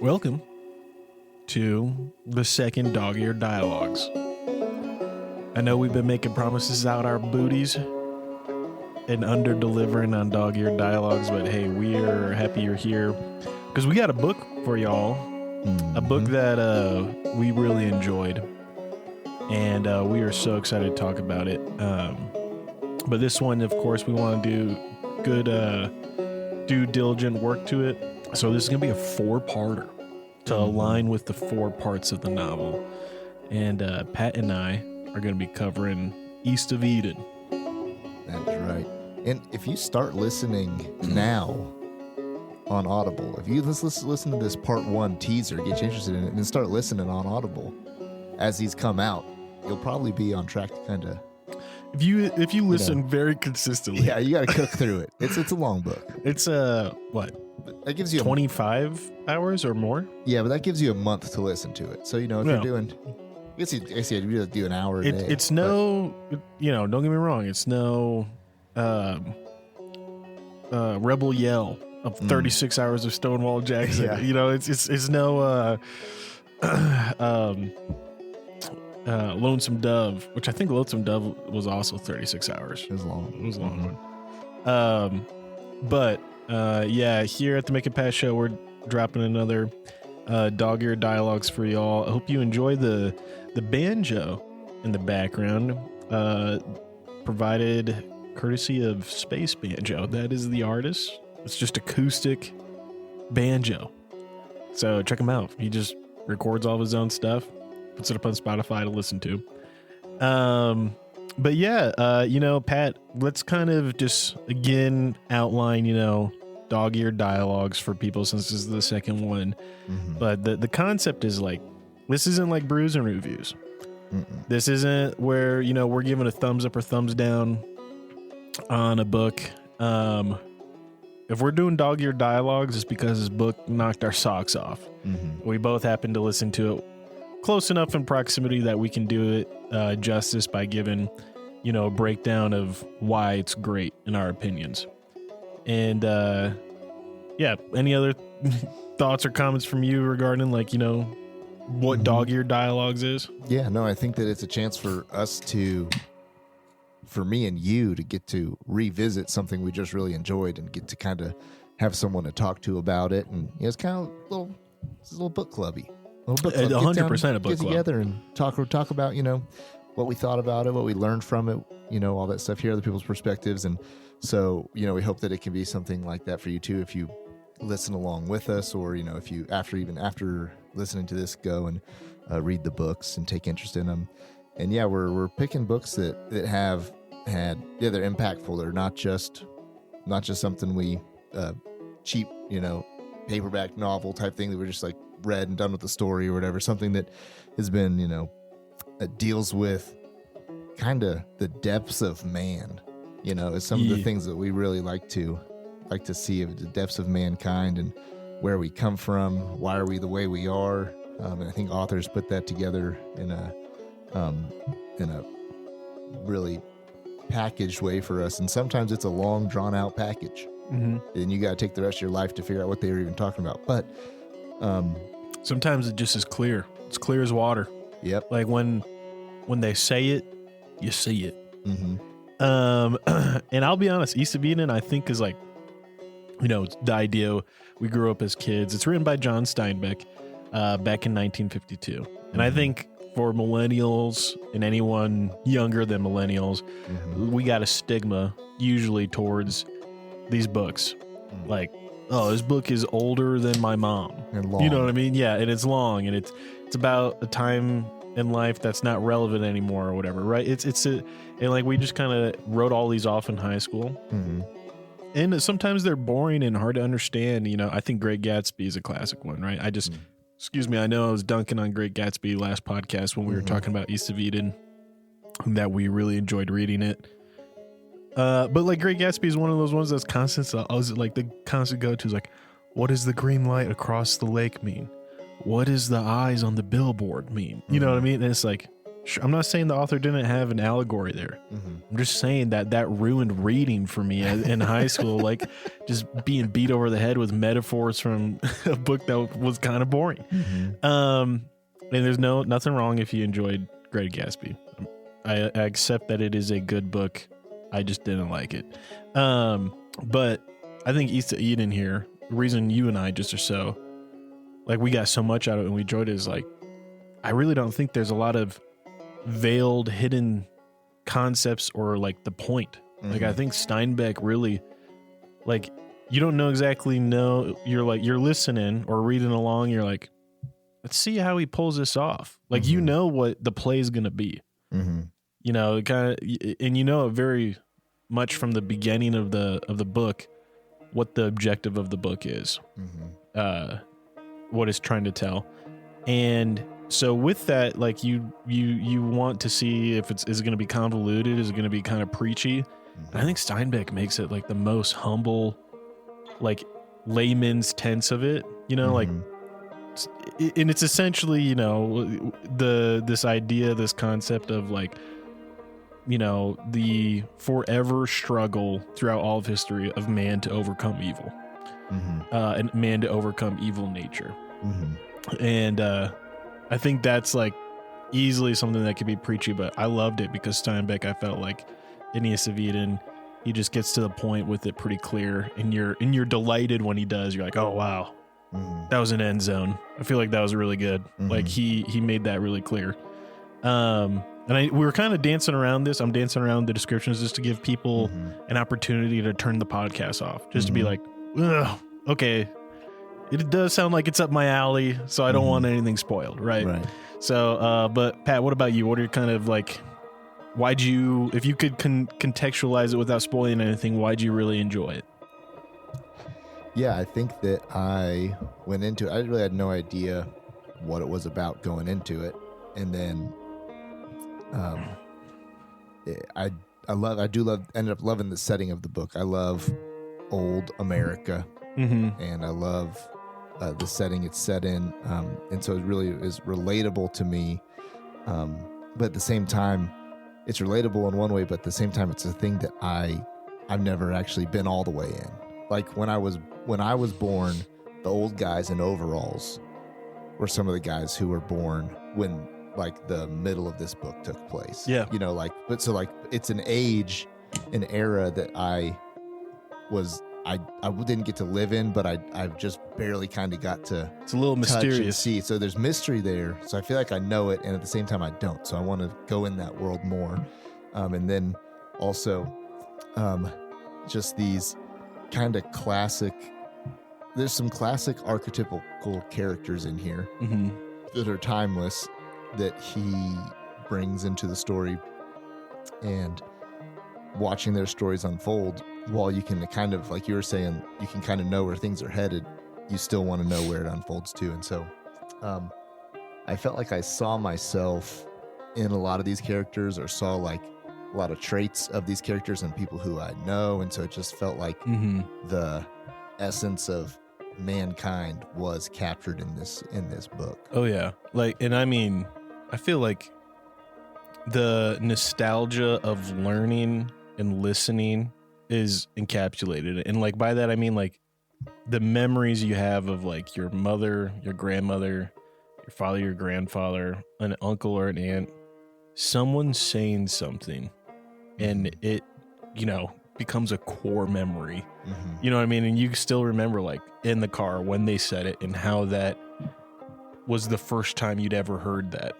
Welcome to the second Dog-Eared Dialogues. I know we've been making promises out our booties and under-delivering on Dog-Eared Dialogues, but hey, we are happy you're here because we got a book for y'all, a book that we really enjoyed, and we are so excited to talk about it. But this one, of course, we want to do good due diligent work to it. So this is going to be a four-parter to align with the four parts of the novel. And Pat and I are going to be covering East of Eden. That's right. And if you start listening now on Audible, if you listen to this part one teaser, get you interested in it, and then start listening on Audible as these come out, you'll probably be on track to kind of... If you listen very consistently. Yeah, you got to cook through it. It's a long book. It's what? That gives you 25 hours or more? Yeah, but that gives you a month to listen to it. So, if you're doing... I guess you do an hour a day. It's no... don't get me wrong. It's no Rebel Yell of 36 hours of Stonewall Jackson. Yeah. It's no... Lonesome Dove, which I think Lonesome Dove was also 36 hours. It was long. It was a long one. But here at the Mick Pat show, we're dropping another Dog-Eared Dialogues for y'all. I hope you enjoy the banjo in the background, provided courtesy of Space Banjo. That is the artist. It's just acoustic banjo. So check him out. He just records all of his own stuff. Puts it up on Spotify to listen to. But yeah, Pat, let's kind of just again outline, Dog-Eared Dialogues for people since this is the second one. But the concept is like, this isn't like Brews and Reviews. This isn't where, we're giving a thumbs up or thumbs down on a book. If we're doing Dog-Eared Dialogues, it's because this book knocked our socks off. We both happened to listen to it close enough in proximity that we can do it justice by giving, a breakdown of why it's great in our opinions. And any other thoughts or comments from you regarding what Dog-Eared Dialogues is? Yeah, no, I think that it's a chance for us for me and you to get to revisit something we just really enjoyed and get to kind of have someone to talk to about it. And it's kind of a little book clubby. 100% a book club. Get together and talk about, what we thought about it, what we learned from it, all that stuff, hear other people's perspectives. And so, we hope that it can be something like that for you too, if you listen along with us, or, if you, after listening to this, go and read the books and take interest in them. And yeah, we're picking books that have had, they're impactful. They're not just something we, cheap, paperback novel type thing that we're just like read and done with the story or whatever. Something that has been, that deals with kind of the depths of man, is some of the things that we really like to see, of the depths of mankind and where we come from, why are we the way we are. And I think authors put that together in a really packaged way for us. And sometimes it's a long drawn out package. And you got to take the rest of your life to figure out what they were even talking about. But sometimes it just is clear. It's clear as water. Yep. Like when they say it, you see it. And I'll be honest, East of Eden, I think, is like, it's the idea we grew up as kids. It's written by John Steinbeck back in 1952. And I think for millennials and anyone younger than millennials, we got a stigma usually towards these books. Like, oh, this book is older than my mom. And long. You know what I mean? Yeah, and it's long, and it's about a time in life that's not relevant anymore or whatever, right? And like we just kind of wrote all these off in high school. And sometimes they're boring and hard to understand. I think Great Gatsby is a classic one, right? Excuse me, I know I was dunking on Great Gatsby last podcast when we were talking about East of Eden, that we really enjoyed reading it. But like Great Gatsby is one of those ones that's constant. I was like, the constant go-to is like, what does the green light across the lake mean? What does the eyes on the billboard mean? You know what I mean? And it's like, I'm not saying the author didn't have an allegory there. I'm just saying that ruined reading for me in high school, like just being beat over the head with metaphors from a book that was kind of boring. And there's nothing wrong if you enjoyed Great Gatsby. I accept that it is a good book. I just didn't like it. But I think East of Eden here, the reason you and I just are so, like, we got so much out of it and we enjoyed it is like, I really don't think there's a lot of veiled, hidden concepts or like the point. Like, I think Steinbeck really, like, you don't you're listening or reading along. You're like, let's see how he pulls this off. Like, you know what the play is going to be. You know, kind of, and you know it very much from the beginning of the book what the objective of the book is, what it's trying to tell. And so with that, like, you want to see if is it going to be convoluted, is it going to be kind of preachy. And I think Steinbeck makes it like the most humble, like, layman's tense of it, you know, like, and it's essentially, you know, this idea, this concept of, like, you know, the forever struggle throughout all of history of man to overcome evil, and man to overcome evil nature. And I think that's like easily something that could be preachy, but I loved it because Steinbeck, I felt like in East of Eden, he just gets to the point with it pretty clear, and you're delighted when he does. You're like, oh wow, that was an end zone. I feel like that was really good. Like he made that really clear. And we were kind of dancing around this. I'm dancing around the descriptions just to give people an opportunity to turn the podcast off, just to be like, ugh, okay, it does sound like it's up my alley, so I don't want anything spoiled, right? So, but Pat, what about you? What are your kind of like, if you could contextualize it without spoiling anything, why'd you really enjoy it? Yeah, I think that I went into it. I really had no idea what it was about going into it. And then I ended up loving the setting of the book. I love old America, and I love the setting it's set in, and so it really is relatable to me. But at the same time, it's relatable in one way, but at the same time, it's a thing that I've never actually been all the way in. Like when I was born, the old guys in overalls were some of the guys who were born when, like, the middle of this book took place. Yeah. You know, like, but so, like, it's an age, an era that I didn't get to live in, but I've just barely kind of got to. It's a little mysterious. And see. So there's mystery there. So I feel like I know it, and at the same time I don't. So I want to go in that world more. And then also just these kind of classic, there's some classic archetypical characters in here that are timeless, that he brings into the story, and watching their stories unfold, while you can kind of, like you were saying, you can kind of know where things are headed, you still want to know where it unfolds to. And so I felt like I saw myself in a lot of these characters, or saw like a lot of traits of these characters and people who I know. And so it just felt like the essence of mankind was captured in this book. Oh yeah. Like, and I mean, I feel like the nostalgia of learning and listening is encapsulated. And like, by that, I mean like the memories you have of like your mother, your grandmother, your father, your grandfather, an uncle or an aunt, someone saying something, and it, you know, becomes a core memory. You know what I mean? And you still remember, like, in the car when they said it and how that was the first time you'd ever heard that,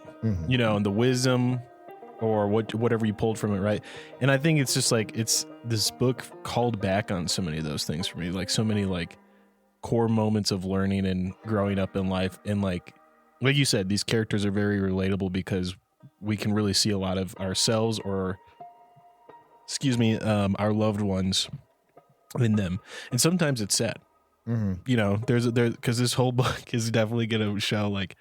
you know, and the wisdom or whatever you pulled from it, right? And I think it's just like, it's, this book called back on so many of those things for me, like so many like core moments of learning and growing up in life. And like you said, these characters are very relatable because we can really see a lot of ourselves, or our loved ones in them. And sometimes it's sad. You know, because this whole book is definitely going to show like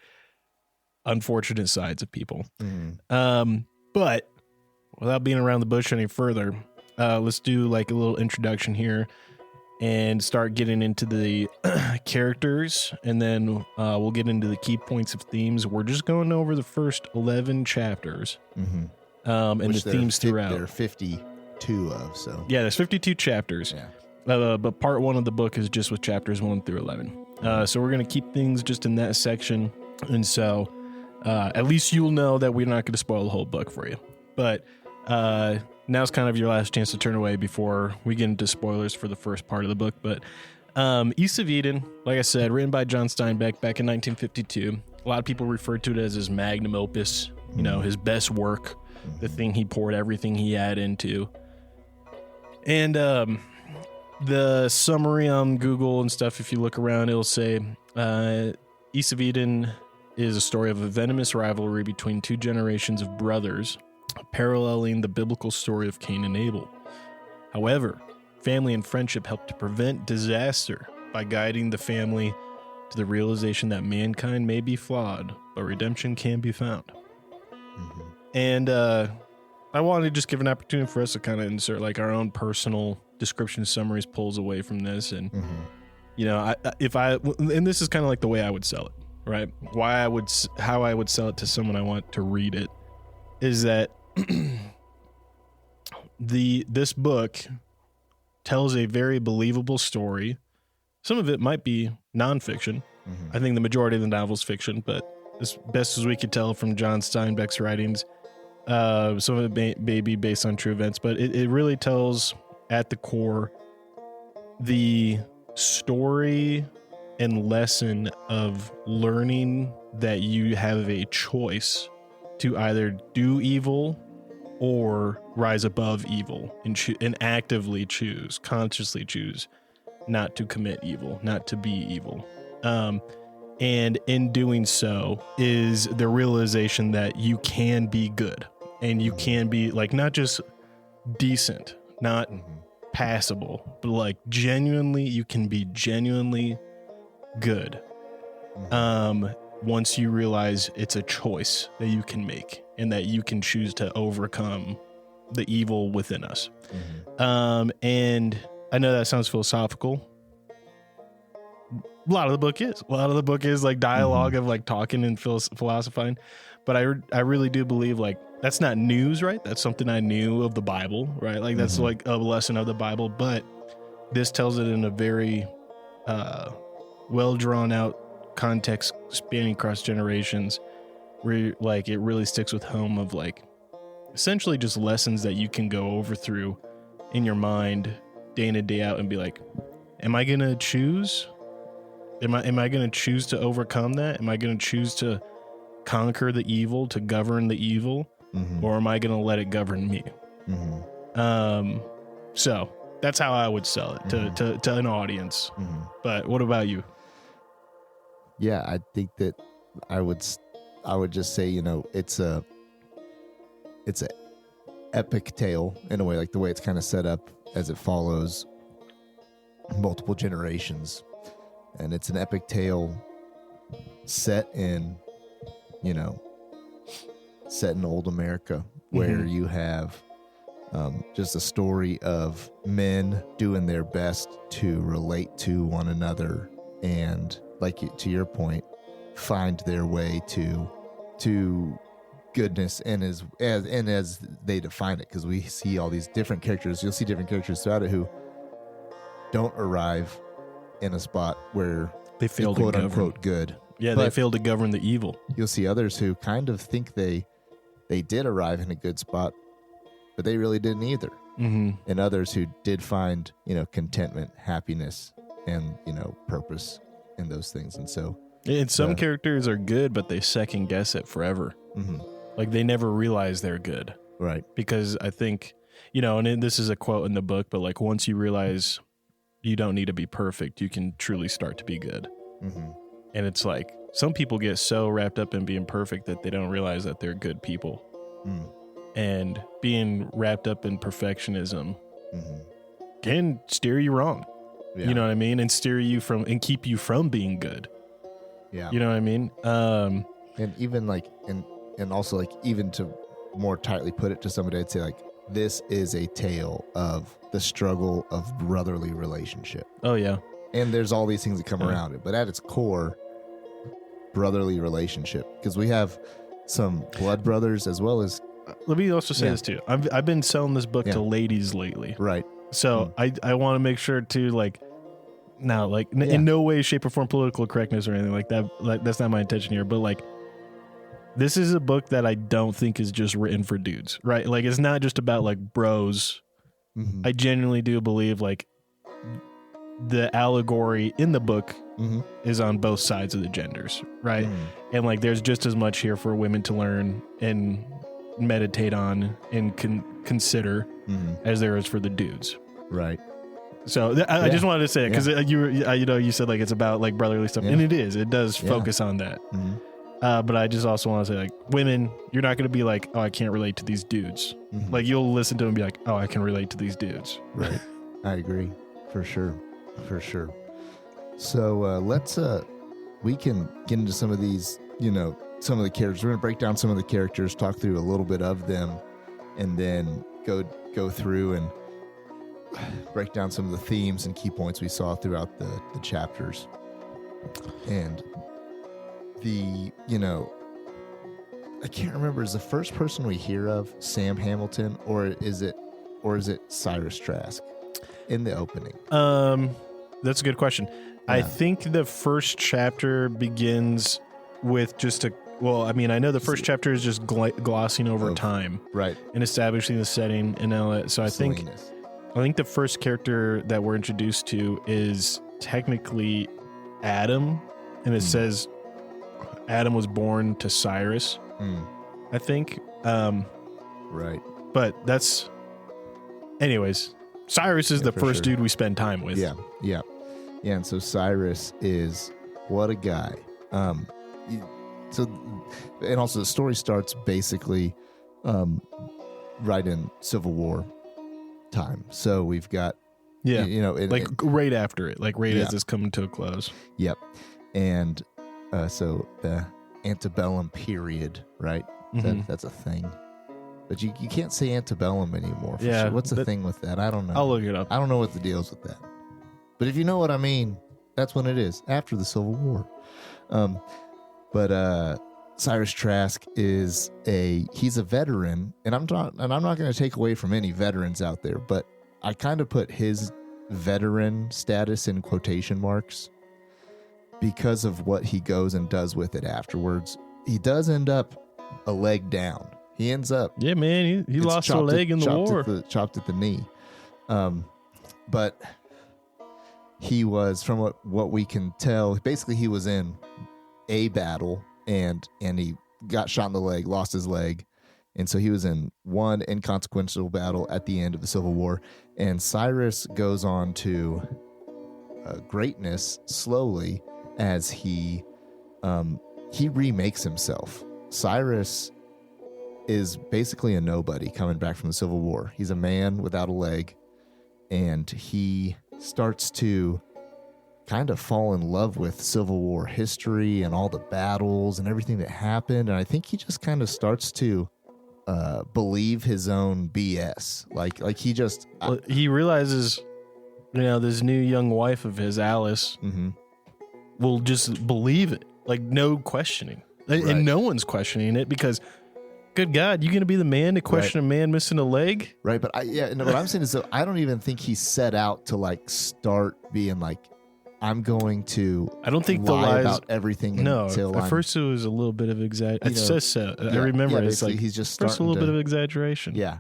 unfortunate sides of people. But without being around the bush any further, let's do like a little introduction here. and start getting into the characters, and then we'll get into the key points of themes. We're just going over the first 11 chapters, and Which the themes throughout. There are 52 of, so. Yeah, there's 52 chapters. Yeah. But part 1 of the book is just with chapters 1 through 11. So we're going to keep things just in that section, and so at least you'll know that we're not going to spoil the whole book for you. But now's kind of your last chance to turn away before we get into spoilers for the first part of the book. But East of Eden, like I said, written by John Steinbeck back in 1952. A lot of people refer to it as his magnum opus, you know, his best work, the thing he poured everything he had into. And the summary on Google and stuff, if you look around, it'll say East of Eden is a story of a venomous rivalry between two generations of brothers, paralleling the biblical story of Cain and Abel. However, family and friendship help to prevent disaster by guiding the family to the realization that mankind may be flawed, but redemption can be found. And I wanted to just give an opportunity for us to kind of insert like our own personal description summaries, pulls away from this. And, you know, and this is kind of like the way I would sell it, right? How I would sell it to someone I want to read it is that this book tells a very believable story. Some of it might be nonfiction. I think the majority of the novel's fiction, but as best as we could tell from John Steinbeck's writings, some of it may be based on true events, but it really tells at the core the story and lesson of learning that you have a choice to either do evil or rise above evil and actively choose, consciously choose not to commit evil, not to be evil. And in doing so is the realization that you can be good and you can be like, not just decent, not passable, but like you can be genuinely good. Once you realize it's a choice that you can make and that you can choose to overcome the evil within us. And I know that sounds philosophical. A lot of the book is like dialogue of like talking and philosophizing, but I really do believe like that's not news, right? That's something I knew of the Bible, right? Like that's like a lesson of the Bible, but this tells it in a very well drawn out context spanning across generations, where like it really sticks with home of like essentially just lessons that you can go over through in your mind day in and day out and be like, am I gonna choose? Am I gonna choose to overcome that? Am I gonna choose to conquer the evil, to govern the evil, or am I gonna let it govern me? So that's how I would sell it to an audience. But what about you? Yeah, I think that I would just say, you know, it's a epic tale in a way, like the way it's kind of set up as it follows multiple generations. And it's an epic tale set in old America, where you have just a story of men doing their best to relate to one another and, like to your point, find their way to goodness and as they define it, because we see all these different characters. You'll see different characters throughout it who don't arrive in a spot where they fail to quote govern. Unquote good. Yeah, they fail to govern the evil. You'll see others who kind of think they did arrive in a good spot, but they really didn't either. And others who did find, contentment, happiness, and, purpose in those things. And so, and some characters are good, but they second guess it forever. Like they never realize they're good. Right. Because I think, and this is a quote in the book, but like once you realize you don't need to be perfect, you can truly start to be good. And it's like some people get so wrapped up in being perfect that they don't realize that they're good people. And being wrapped up in perfectionism can steer you wrong. Yeah. You know what I mean? And steer you from and keep you from being good. Yeah. You know what I mean? And even like, and also like, even to more tightly put it to somebody, I'd say like this is a tale of the struggle of brotherly relationship. Oh, yeah. And there's all these things that come around it. But at its core, brotherly relationship. Because we have some blood brothers as well as... Let me also say this, too. I've been selling this book to ladies lately. Right. So I want to make sure to, like... Now, like, in no way, shape, or form political correctness or anything like that. Like, that's not my intention here. But, like, this is a book that I don't think is just written for dudes, right? Like, it's not just about, like, bros. Mm-hmm. I genuinely do believe, like, the allegory in the book is on both sides of the genders, right? And, like, there's just as much here for women to learn and meditate on and consider as there is for the dudes. Right. So I just wanted to say it because you said like it's about like brotherly stuff, and it is. It does focus on that. But I just also want to say, like, women, you're not going to be like, oh, I can't relate to these dudes. Like, you'll listen to them and be like, oh, I can relate to these dudes. Right. I agree. For sure. So we can get into some of these, some of the characters. We're going to break down some of the characters, talk through a little bit of them, and then go through and break down some of the themes and key points we saw throughout the chapters. And I can't remember, is the first person we hear of Sam Hamilton, or is it Cyrus Trask in the opening? That's a good question. I think the first chapter begins with just I know the first chapter is just glossing over time, right, and establishing the setting and all that. So I think the first character that we're introduced to is technically Adam, and it says Adam was born to Cyrus, I think. Right. But that's... Anyways, Cyrus is the first dude we spend time with. Yeah, and so Cyrus is... What a guy. And also the story starts basically right in Civil War time. So we've got... right after it. Like right as it's coming to a close. Yep. And... so the antebellum period, right? That's a thing. But you can't say antebellum anymore. For sure. What's the thing with that? I don't know. I'll look it up. I don't know what the deal is with that. But if you know what I mean, that's when it is, after the Civil War. But Cyrus Trask he's a veteran, and I'm not going to take away from any veterans out there, but I kind of put his veteran status in quotation marks, because of what he goes and does with it afterwards. He does end up a leg down. He ends up... Yeah, man, he lost a leg in the war. Chopped at the knee. But he was, from what we can tell, basically he was in a battle, and he got shot in the leg, lost his leg. And so he was in one inconsequential battle at the end of the Civil War. And Cyrus goes on to greatness slowly, as he remakes himself. Cyrus is basically a nobody coming back from the Civil War. He's a man without a leg, and he starts to kind of fall in love with Civil War history and all the battles and everything that happened. And I think he just kind of starts to believe his own BS. Like he just... he realizes, this new young wife of his, Alice... will just believe it, like no questioning. Right. And no one's questioning it because, good God, you going to be the man to question a man missing a leg? Right, but what I'm saying is, so I don't even think he set out to like start being like, I'm going to. I don't think lie the lies about everything. No, at first it was a little bit of exaggeration. It says so. I remember it's like he's just first a little bit of exaggeration. Yeah,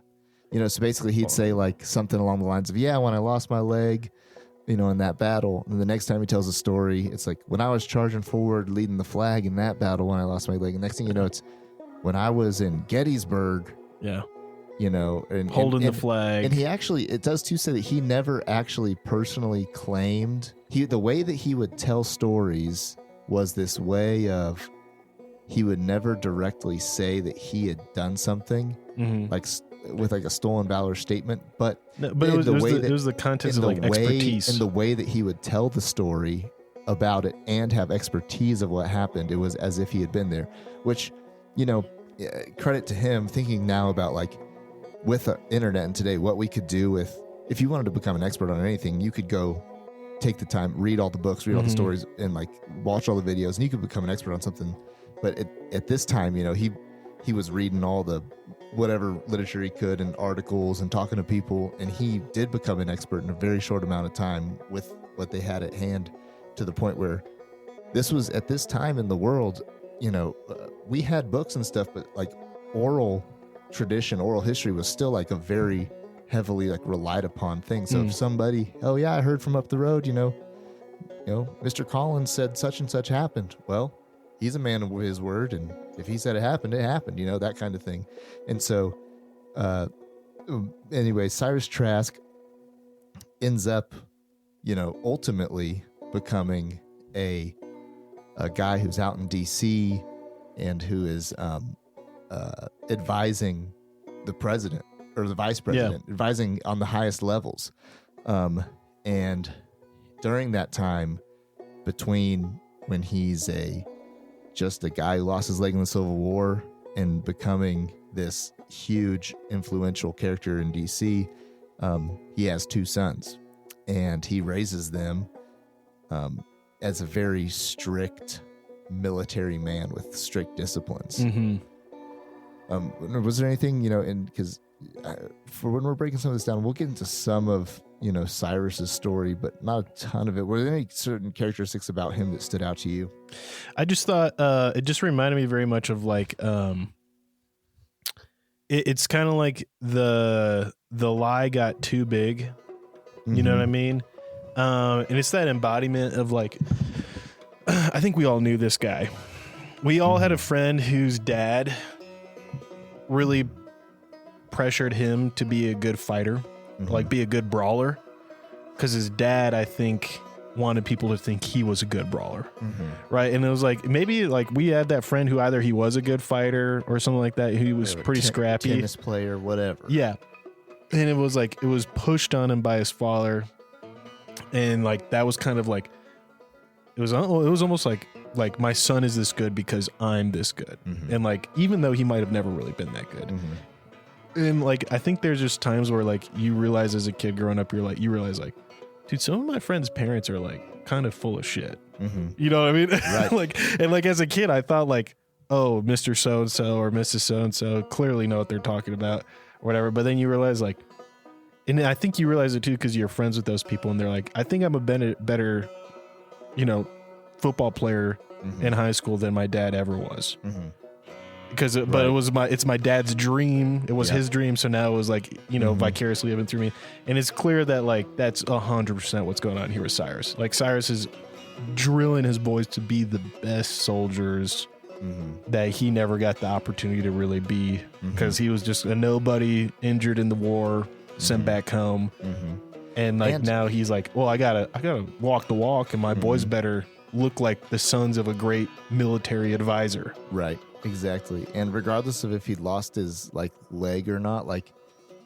so basically he'd say like something along the lines of, when I lost my leg, in that battle. And the next time he tells a story, it's like, when I was charging forward, leading the flag in that battle when I lost my leg. And next thing you know, it's when I was in Gettysburg. Yeah. And holding the flag. And he actually, it does too say that he never actually personally claimed. The way that he would tell stories was this way of, he would never directly say that he had done something, like with like a stolen valor statement, but it was the context of like expertise. In the way that he would tell the story about it and have expertise of what happened, it was as if he had been there, which, credit to him, thinking now about like, with the internet and today, what we could do with, if you wanted to become an expert on anything, you could go take the time, read all the books, read all the stories, and like watch all the videos, and you could become an expert on something. But at this time, he was reading all the whatever literature he could and articles and talking to people, and he did become an expert in a very short amount of time with what they had at hand, to the point where this was at this time in the world, we had books and stuff, but like oral tradition, oral history was still like a very heavily like relied upon thing. So if somebody, oh yeah, I heard from up the road, Mr. Collins said such and such happened. Well, he's a man of his word, and if he said it happened, that kind of thing. And so, anyway, Cyrus Trask ends up, ultimately becoming a guy who's out in D.C. and who is advising the president or the vice president, advising on the highest levels. And during that time, between when he's just a guy who lost his leg in the Civil War and becoming this huge influential character in DC, he has 2 sons, and he raises them as a very strict military man with strict disciplines. Was there anything, because for when we're breaking some of this down, we'll get into some of Cyrus's story, but not a ton of it. Were there any certain characteristics about him that stood out to you? I just thought it just reminded me very much of like it's kind of like the lie got too big. You know what I mean? And it's that embodiment of like, I think we all knew this guy. We all had a friend whose dad really pressured him to be a good fighter, like be a good brawler, because his dad, I think, wanted people to think he was a good brawler, right? And it was like, maybe like we had that friend who either he was a good fighter or something like that, who was pretty scrappy, tennis player, whatever. Yeah. And it was like, it was pushed on him by his father, and like that was kind of like, it was almost like my son is this good because I'm this good, and like even though he might have never really been that good. And like, I think there's just times where like you realize as a kid growing up, you realize like, dude, some of my friends' parents are like kind of full of shit. You know what I mean? Right. like as a kid, I thought like, oh, Mr. So-and-so or Mrs. So-and-so clearly know what they're talking about or whatever. But then you realize like, and I think you realize it too, because you're friends with those people and they're like, I think I'm a better, football player in high school than my dad ever was. Because but it's my dad's dream. It was his dream. So now it was like, vicariously living through me. And it's clear that like, that's 100% what's going on here with Cyrus. Like Cyrus is drilling his boys to be the best soldiers that he never got the opportunity to really be, because he was just a nobody, injured in the war, sent back home. And like, now he's like, well, I gotta walk the walk, and my boys better look like the sons of a great military advisor. Right. Exactly. And regardless of if he'd lost his like leg or not, like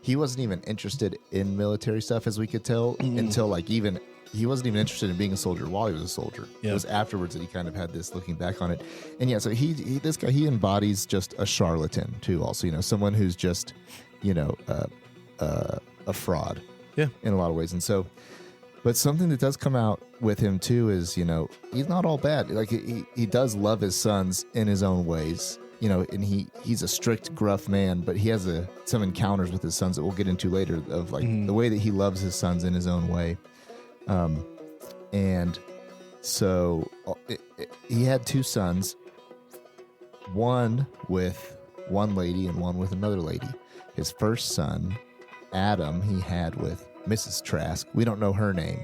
he wasn't even interested in military stuff, as we could tell, until like even he wasn't even interested in being a soldier while he was a soldier. It was afterwards that he kind of had this looking back on it. And yeah, so this guy embodies just a charlatan too, also, someone who's just, a fraud. Yeah. In a lot of ways. And so, but something that does come out with him too is, he's not all bad. Like he does love his sons in his own ways, and he's a strict, gruff man, but he has some encounters with his sons that we'll get into later of like the way that he loves his sons in his own way. And so he had 2 sons, one with one lady and one with another lady. His first son, Adam, he had with Mrs. Trask. We don't know her name,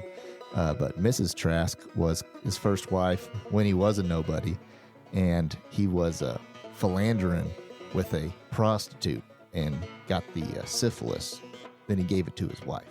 but Mrs. Trask was his first wife when he was a nobody, and he was philandering with a prostitute and got the syphilis. Then he gave it to his wife.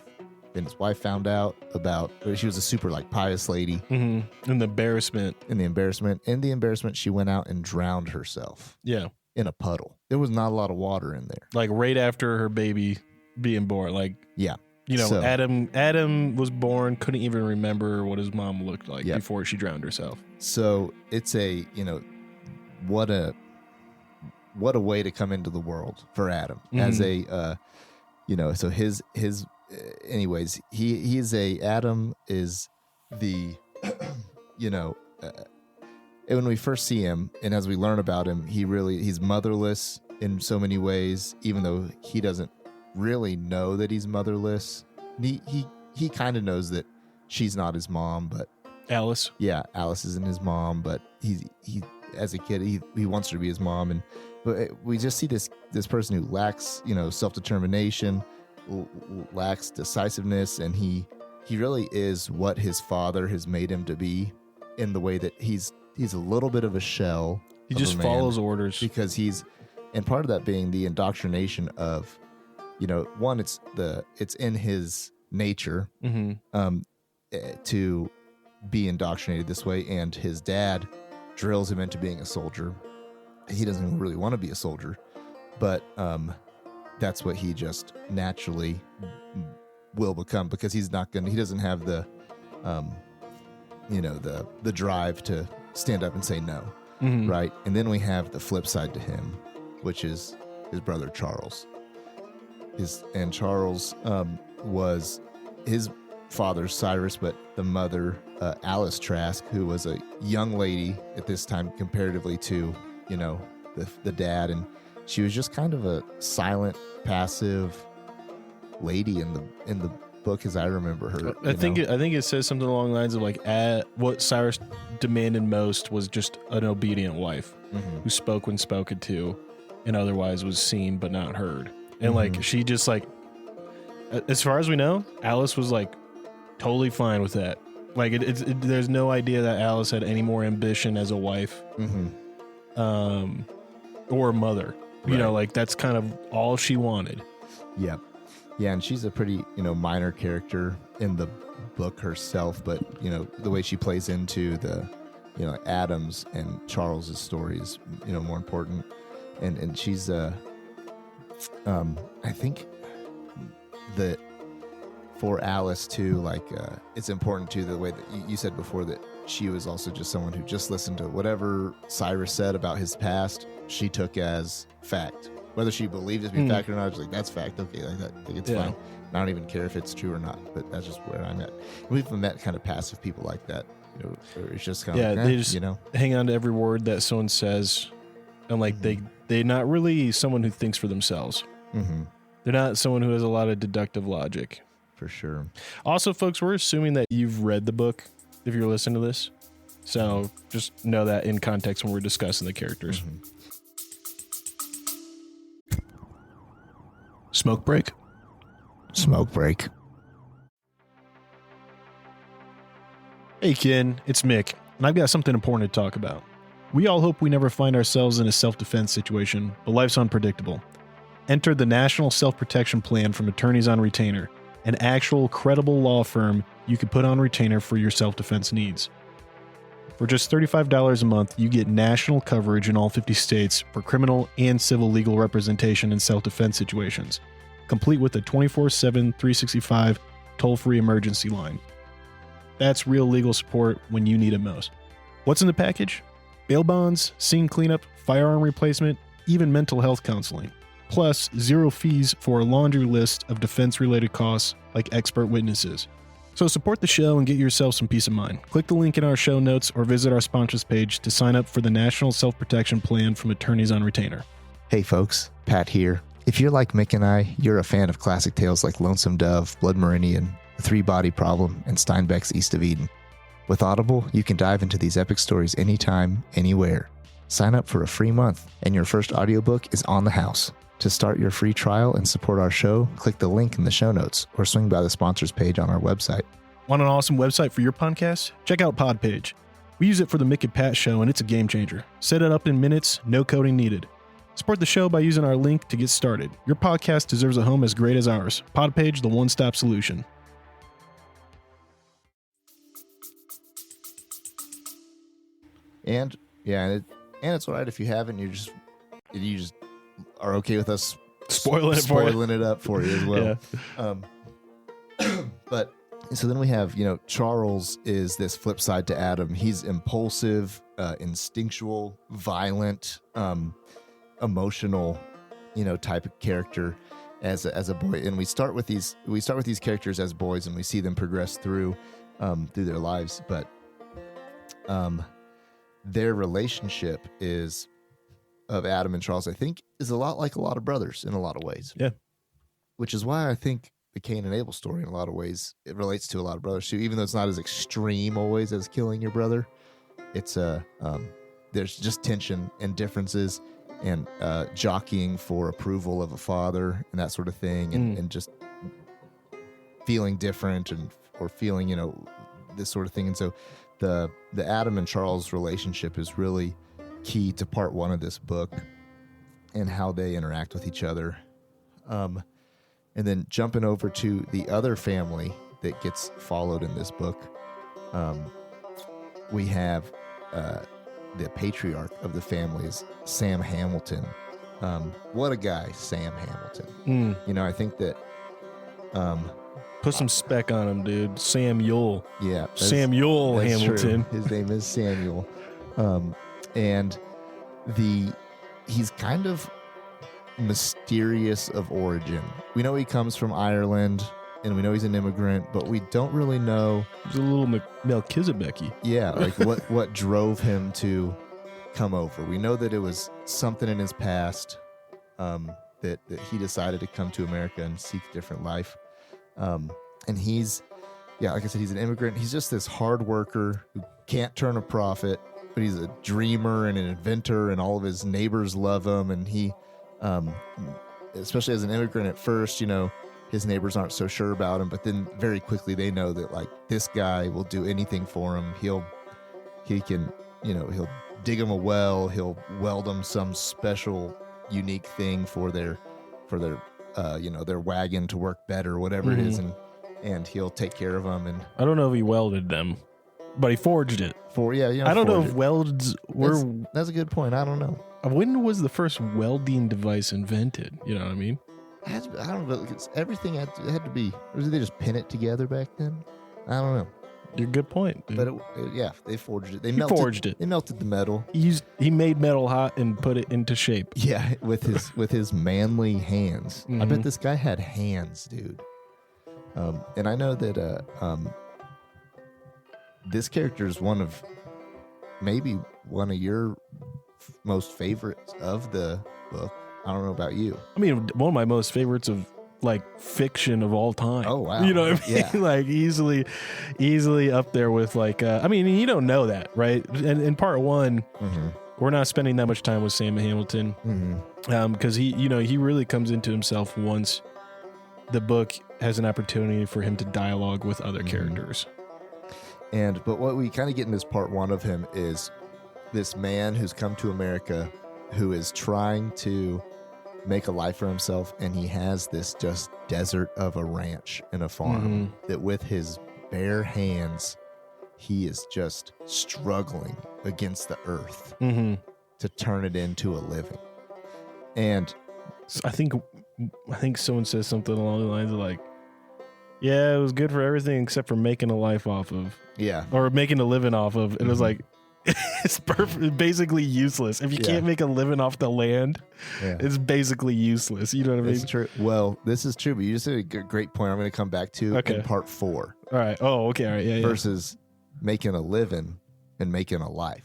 Then his wife found out about, she was a super like pious lady. In the embarrassment. In the embarrassment, she went out and drowned herself. Yeah. In a puddle. There was not a lot of water in there. Like right after her baby being born. Like, yeah. So, Adam was born, couldn't even remember what his mom looked like before she drowned herself. So it's a, what a way to come into the world for Adam as a So anyways, he is Adam is the, and when we first see him and as we learn about him, he's motherless in so many ways, even though he doesn't really know that he's motherless. He kind of knows that she's not his mom, but Alice. Yeah, Alice isn't his mom, but he as a kid he wants her to be his mom, but we just see this person who lacks self-determination, lacks decisiveness, and he really is what his father has made him to be, in the way that he's a little bit of a shell. He just follows orders because and part of that being the indoctrination of, one, it's in his nature to be indoctrinated this way, and his dad drills him into being a soldier. He doesn't really want to be a soldier, but that's what he just naturally will become, because he doesn't have the the drive to stand up and say no, right? And then we have the flip side to him, which is his brother Charles. Charles was his father Cyrus, but the mother Alice Trask, who was a young lady at this time comparatively to the dad, and she was just kind of a silent, passive lady in the book as I remember her. I think it says something along the lines of like, what Cyrus demanded most was just an obedient wife who spoke when spoken to, and otherwise was seen but not heard. And like she just like, as far as we know, Alice was like totally fine with that. Like there's no idea that Alice had any more ambition as a wife, or a mother. Right. Like that's kind of all she wanted. Yeah. Yeah, and she's a pretty, minor character in the book herself, but, the way she plays into the, Adam's and Charles's story is, more important. And she's, I think that for Alice too, like, it's important too, the way that you said before, that she was also just someone who just listened to whatever Cyrus said about his past, she took as fact. Whether she believed it to be fact or not, she's like, that's fact. Okay, like that, it's fine. And I don't even care if it's true or not, but that's just where I'm at. And we've met kind of passive people like that. It's just kind of like, they just hang on to every word that someone says, and like they're not really someone who thinks for themselves. They're not someone who has a lot of deductive logic. For sure. Also, folks, we're assuming that you've read the book if you're listening to this, so just know that in context when we're discussing the characters. Smoke break. Smoke break. Hey, Ken, it's Mick, and I've got something important to talk about. We all hope we never find ourselves in a self-defense situation, but life's unpredictable. Enter the National Self-Protection Plan from Attorneys on Retainer, an actual credible law firm you can put on retainer for your self-defense needs. For just $35 a month, you get national coverage in all 50 states for criminal and civil legal representation in self-defense situations, complete with a 24/7, 365 toll-free emergency line. That's real legal support when you need it most. What's in the package? Bail bonds, scene cleanup, firearm replacement, even mental health counseling. Plus, 0 fees for a laundry list of defense-related costs like expert witnesses. So support the show and get yourself some peace of mind. Click the link in our show notes or visit our sponsors page to sign up for the National Self-Protection Plan from Attorneys on Retainer. Hey folks, Pat here. If you're like Mick and I, you're a fan of classic tales like Lonesome Dove, Blood Meridian, The Three-Body Problem, and Steinbeck's East of Eden. With Audible, you can dive into these epic stories anytime, anywhere. Sign up for a free month, and your first audiobook is on the house. To start your free trial and support our show, click the link in the show notes or swing by the sponsors page on our website. Want an awesome website for your podcast? Check out Podpage. We use it for the Mick and Pat show, and it's a game changer. Set it up in minutes, no coding needed. Support the show by using our link to get started. Your podcast deserves a home as great as ours. Podpage, the one-stop solution. And it's all right if you haven't. You just are okay with us spoiling it up for you as well. Yeah. But so then we have, Charles is this flip side to Adam. He's impulsive, instinctual, violent, emotional, type of character. as a boy, and we start with these characters as boys, and we see them progress through their lives, but their relationship is of Adam and Charles, I think, is a lot like a lot of brothers in a lot of ways. Yeah. Which is why I think the Cain and Abel story in a lot of ways, it relates to a lot of brothers too, even though it's not as extreme always as killing your brother. It's there's just tension and differences and jockeying for approval of a father and that sort of thing, and just feeling different or feeling, this sort of thing. And so the Adam and Charles relationship is really key to part one of this book and how they interact with each other. And then jumping over to the other family that gets followed in this book, we have the patriarch of the family is Sam Hamilton. What a guy, Sam Hamilton. I think that... Put some spec on him, dude. Samuel. Yeah. Samuel Hamilton. True. His name is Samuel. And he's kind of mysterious of origin. We know he comes from Ireland, and we know he's an immigrant, but we don't really know. He's a little Melchizedek-y. Yeah, like what drove him to come over. We know that it was something in his past that he decided to come to America and seek a different life. And he's, like I said, he's an immigrant. He's just this hard worker who can't turn a profit, but he's a dreamer and an inventor, and all of his neighbors love him. And he, especially as an immigrant at first, his neighbors aren't so sure about him, but then very quickly they know that, like, this guy will do anything for him. He'll dig him a well, he'll weld them some special unique thing for their wagon to work better, whatever it is, and he'll take care of them. And I don't know if he welded them, but he forged it. I don't know if welds were. That's a good point. I don't know. When was the first welding device invented? You know what I mean? I don't know. Everything had to be. Or did they just pin it together back then? I don't know. You're a good point, dude. But they forged it. They forged it. They melted the metal. He made metal hot and put it into shape. Yeah, with his manly hands. I bet this guy had hands, dude. And I know that this character is maybe one of your most favorites of the book. I don't know about you. I mean, one of my most favorites of fiction of all time. Oh wow! You know what I mean? Yeah. Like easily up there with you don't know that, right? And in part one, we're not spending that much time with Sam Hamilton, because he really comes into himself once the book has an opportunity for him to dialogue with other characters. But what we kind of get in this part one of him is this man who's come to America, who is trying to make a life for himself, and he has this just desert of a ranch and a farm that with his bare hands he is just struggling against the earth to turn it into a living. And I think someone says something along the lines of it was good for everything except for making a life off of, or making a living off of. It was it's basically useless. If you can't make a living off the land, it's basically useless. You know what I mean? It's true. Well, this is true, but you just had a great point I'm going to come back to in part 4. All right. Oh, okay. All right. Yeah. Versus making a living and making a life,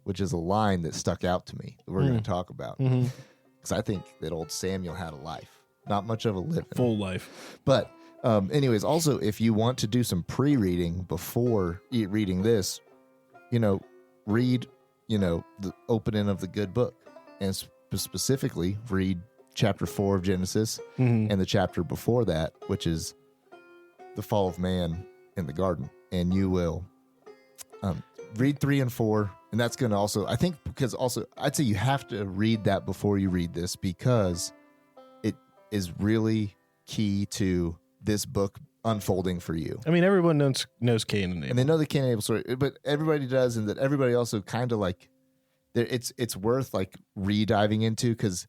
which is a line that stuck out to me that we're going to talk about. Because I think that old Samuel had a life. Not much of a living. Full life. But anyways, also, if you want to do some pre-reading before reading this, read, the opening of the good book, and specifically read chapter 4 of Genesis and the chapter before that, which is the fall of man in the garden. And you will read 3 and 4. And that's going to also, I think, because also I'd say you have to read that before you read this, because it is really key to this book unfolding for you. I mean, everyone knows Cain and Abel. And they know the Cain and Abel story, but everybody does, and that everybody also kind of it's worth re-diving into, because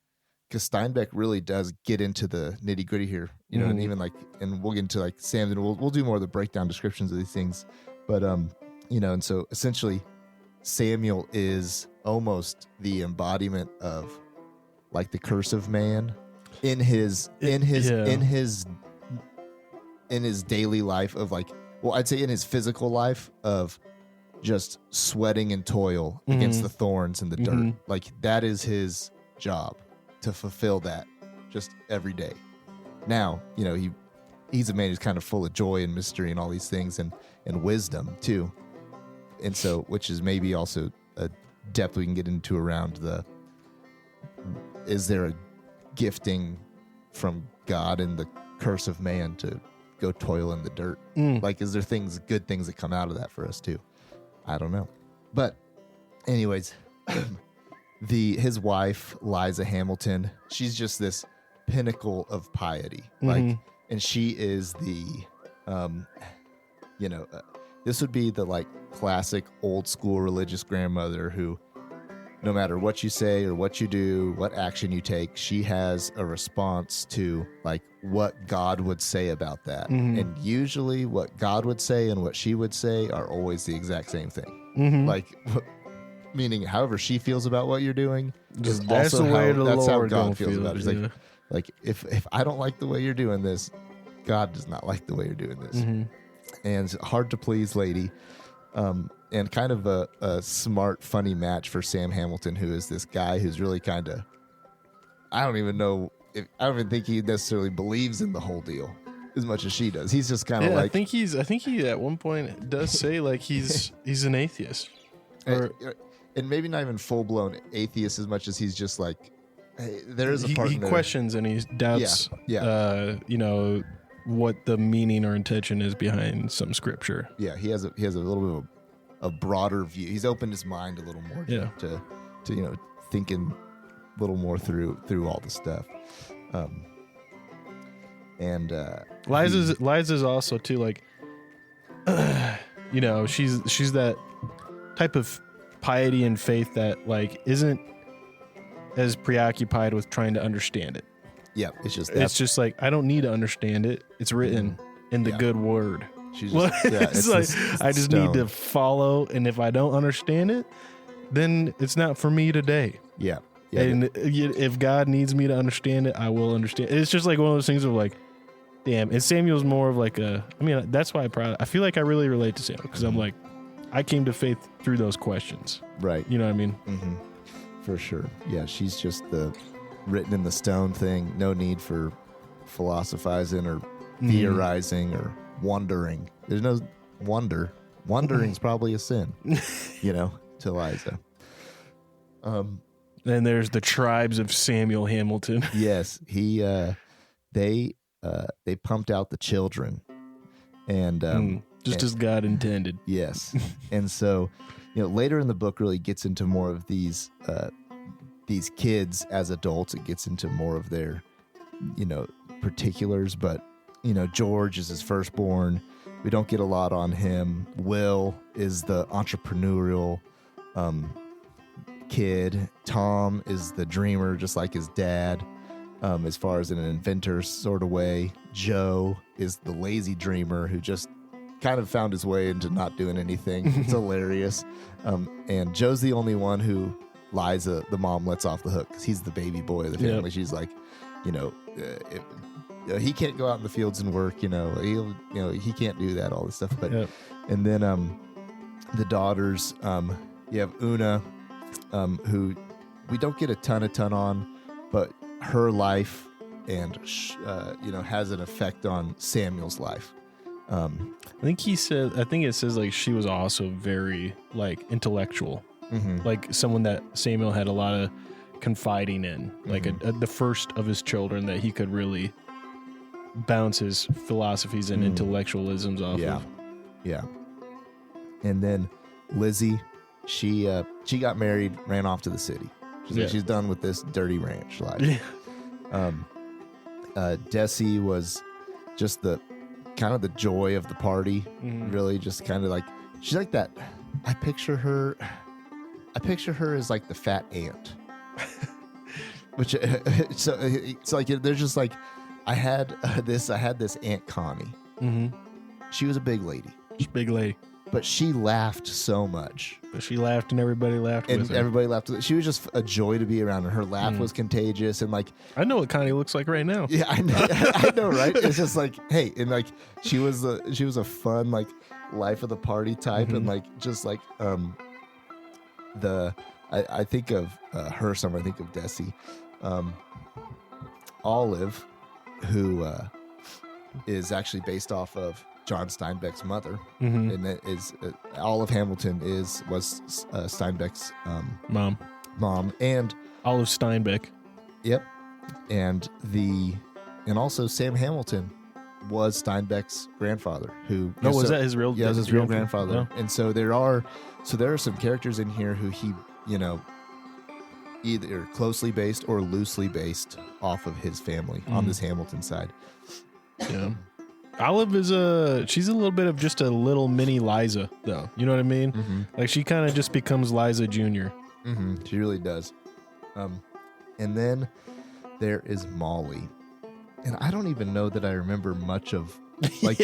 Steinbeck really does get into the nitty-gritty here, and even and we'll get into Sam, and we'll do more of the breakdown descriptions of these things, but and so essentially Samuel is almost the embodiment of the curse of man. in his daily life of like, well, I'd say in his physical life of just sweating and toil against the thorns and the dirt. Like that is his job, to fulfill that just every day. Now, you know, he's a man who's kind of full of joy and mystery and all these things and wisdom too. And so, which is maybe also a depth we can get into around is there a gifting from God in the curse of man to go toil in the dirt? Like, is there good things that come out of that for us too? I don't know. But anyways, his wife, Liza Hamilton, she's just this pinnacle of piety. Like, and she is the, this would be the like classic old school religious grandmother who, no matter what you say or what you do, what action you take, she has a response to like what God would say about that. And usually what God would say and what she would say are always the exact same thing. Like, meaning however she feels about what you're doing is also how God feels about it. It's like if I don't like the way you're doing this, God does not like the way you're doing this. And hard to please lady. And kind of a smart, funny match for Sam Hamilton, who is this guy who's really kind of, I don't even think he necessarily believes in the whole deal as much as she does. He's just kind of like, I think he at one point does say like he's an atheist, and maybe not even full blown atheist as much as he's just like, hey, there is a part he questions and he doubts, what the meaning or intention is behind some scripture. Yeah, he has a little bit of a broader view. He's opened his mind a little more to thinking a little more through all the stuff. And Liza's also too like, she's that type of piety and faith that like isn't as preoccupied with trying to understand it. Yeah, it's just like I don't need to understand it. It's written in the good word. She's just, I just need to follow, and if I don't understand it, then it's not for me today. Yeah. And if God needs me to understand it, I will understand. It's just like one of those things of like, damn. And Samuel's more of like that's why I feel like I really relate to Samuel because I'm like, I came to faith through those questions. Right. You know what I mean? For sure. Yeah, she's just the written in the stone thing. No need for philosophizing or theorizing or wondering. There's no wonder. Wondering's probably a sin, to Liza. And there's the tribes of Samuel Hamilton. Yes, they pumped out the children, and as God intended. Yes, and so later in the book really gets into more of these kids as adults. It gets into more of their particulars, but George is his firstborn. We don't get a lot on him. Will is the entrepreneurial kid. Tom is the dreamer, just like his dad, as far as in an inventor sort of way. Joe is the lazy dreamer who just kind of found his way into not doing anything. It's hilarious. And Joe's the only one who Liza, the mom, lets off the hook because he's the baby boy of the family. Yep. She's like, he can't go out in the fields and work. He can't do that. All this stuff. But and then the daughters, you have Una, who we don't get a ton on, but her life and has an effect on Samuel's life. I think it says like she was also very like intellectual, like someone that Samuel had a lot of confiding in, like the first of his children that he could really bounce his philosophies and intellectualisms off of. Yeah. And then Lizzie, she got married, ran off to the city. She's done with this dirty ranch life. Desi was just the kind of the joy of the party. Really, just kind of like she's like that. I picture her as like the fat aunt. Which so it's like there's just like I had this Aunt Connie. She was a big lady. Big lady. but she laughed so much. But she laughed and everybody laughed with her. Everybody laughed. She was just a joy to be around, and her laugh was contagious. And like, I know what Connie looks like right now. yeah, I know, I know, right? It's just like, hey, and like she was a fun like life of the party type, and like just like I think of her. Somewhere I think of Desi, Olive, who is actually based off of John Steinbeck's mother, and it is Olive Hamilton was Steinbeck's mom, and Olive Steinbeck. Yep, and also Sam Hamilton was Steinbeck's grandfather. Who was that his real? Yeah, it was his real grandfather. Oh. And so there are some characters in here who he either closely based or loosely based off of his family on this Hamilton side. Yeah. Olive she's a little bit of just a little mini Liza, though. You know what I mean? Like she kind of just becomes Liza Jr. She really does. And then there is Molly. And I don't even know that I remember much of like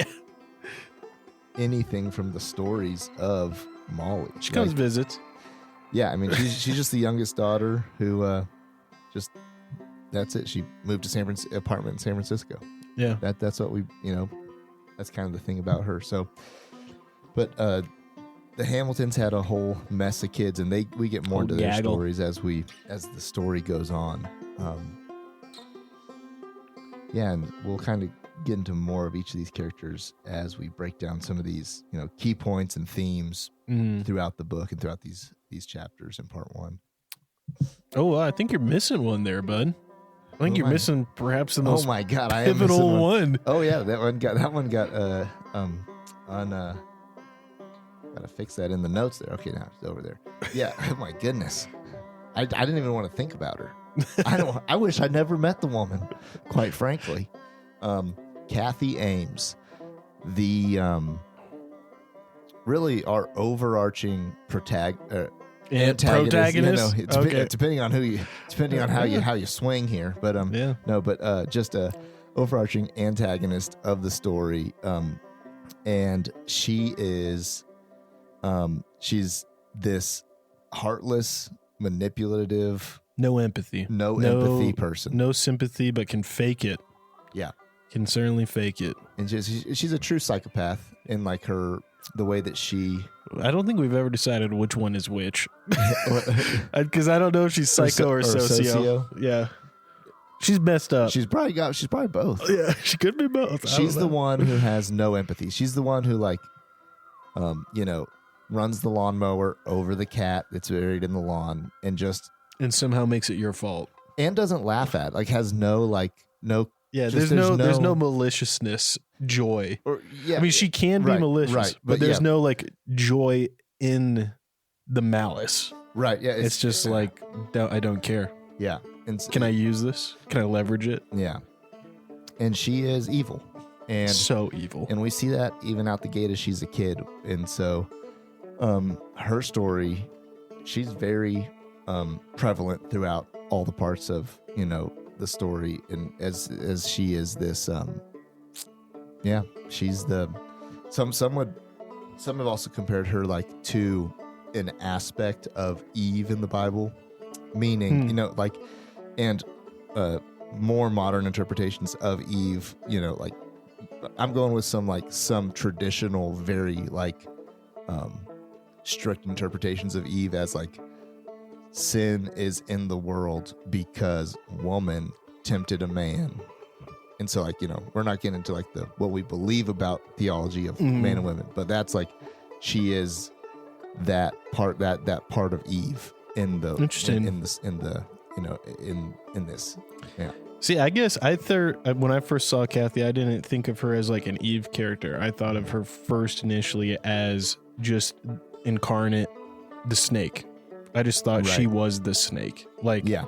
anything from the stories of Molly. She comes visits. Yeah, I mean she's just the youngest daughter who that's it. She moved to apartment in San Francisco. Yeah. That's what we, that's kind of the thing about her. So, but the Hamiltons had a whole mess of kids, and we get more into their stories as the story goes on. And we'll kind of get into more of each of these characters as we break down some of these, key points and themes throughout the book and throughout these chapters in part 1. Oh, I think you're missing one there, bud. I think you're missing perhaps the most pivotal one. Oh yeah, that one got gotta fix that in the notes there. Okay, now it's over there. Yeah, oh my goodness. I didn't even want to think about her. I wish I never met the woman, quite frankly. Kathy Ames, the really our overarching antagonist. Depending on how you swing here, but just a overarching antagonist of the story. And she is, she's this heartless, manipulative, no empathy person, no sympathy, but can fake it. Yeah, can certainly fake it. And she's a true psychopath in like the way that she. I don't think we've ever decided which one is which, because I don't know if she's psycho or socio. Yeah, she's messed up. She's probably both. Yeah, she could be both. She's the one who has no empathy. She's the one who runs the lawnmower over the cat that's buried in the lawn and somehow makes it your fault and doesn't laugh at, there's no. Yeah, there's no maliciousness, joy. I mean, she can be malicious, but there's no joy in the malice. Right. Yeah. It's just I don't care. Yeah. And can I use this? Can I leverage it? Yeah. And she is evil, and so evil, and we see that even out the gate as she's a kid, and so, her story, she's very prevalent throughout all the parts of the story, and as she is this she's the some have also compared her to an aspect of Eve in the Bible, meaning and more modern interpretations of Eve, I'm going with some traditional very strict interpretations of Eve as sin is in the world because woman tempted a man. And so we're not getting into what we believe about theology of man and women, but that's she is that part of Eve in the in this. Yeah. See, I guess when I first saw Kathy, I didn't think of her as an Eve character. I thought of her first initially as just incarnate the snake. I just thought she was the snake. Yeah.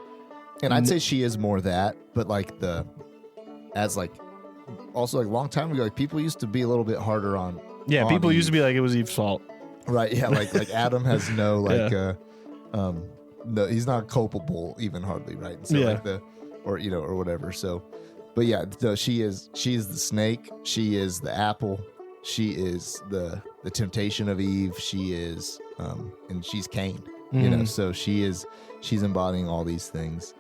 And I'd say she is more that, but also long time ago, people used to be a little bit harder on. Yeah, on people Eve. used to be it was Eve's fault. Right. Yeah. Adam has no no, he's not culpable even hardly. Right. And so or whatever. So, but yeah, no, she's the snake. She is the apple. she is the temptation of Eve. She is, and she's Cain. You know, so she's embodying all these things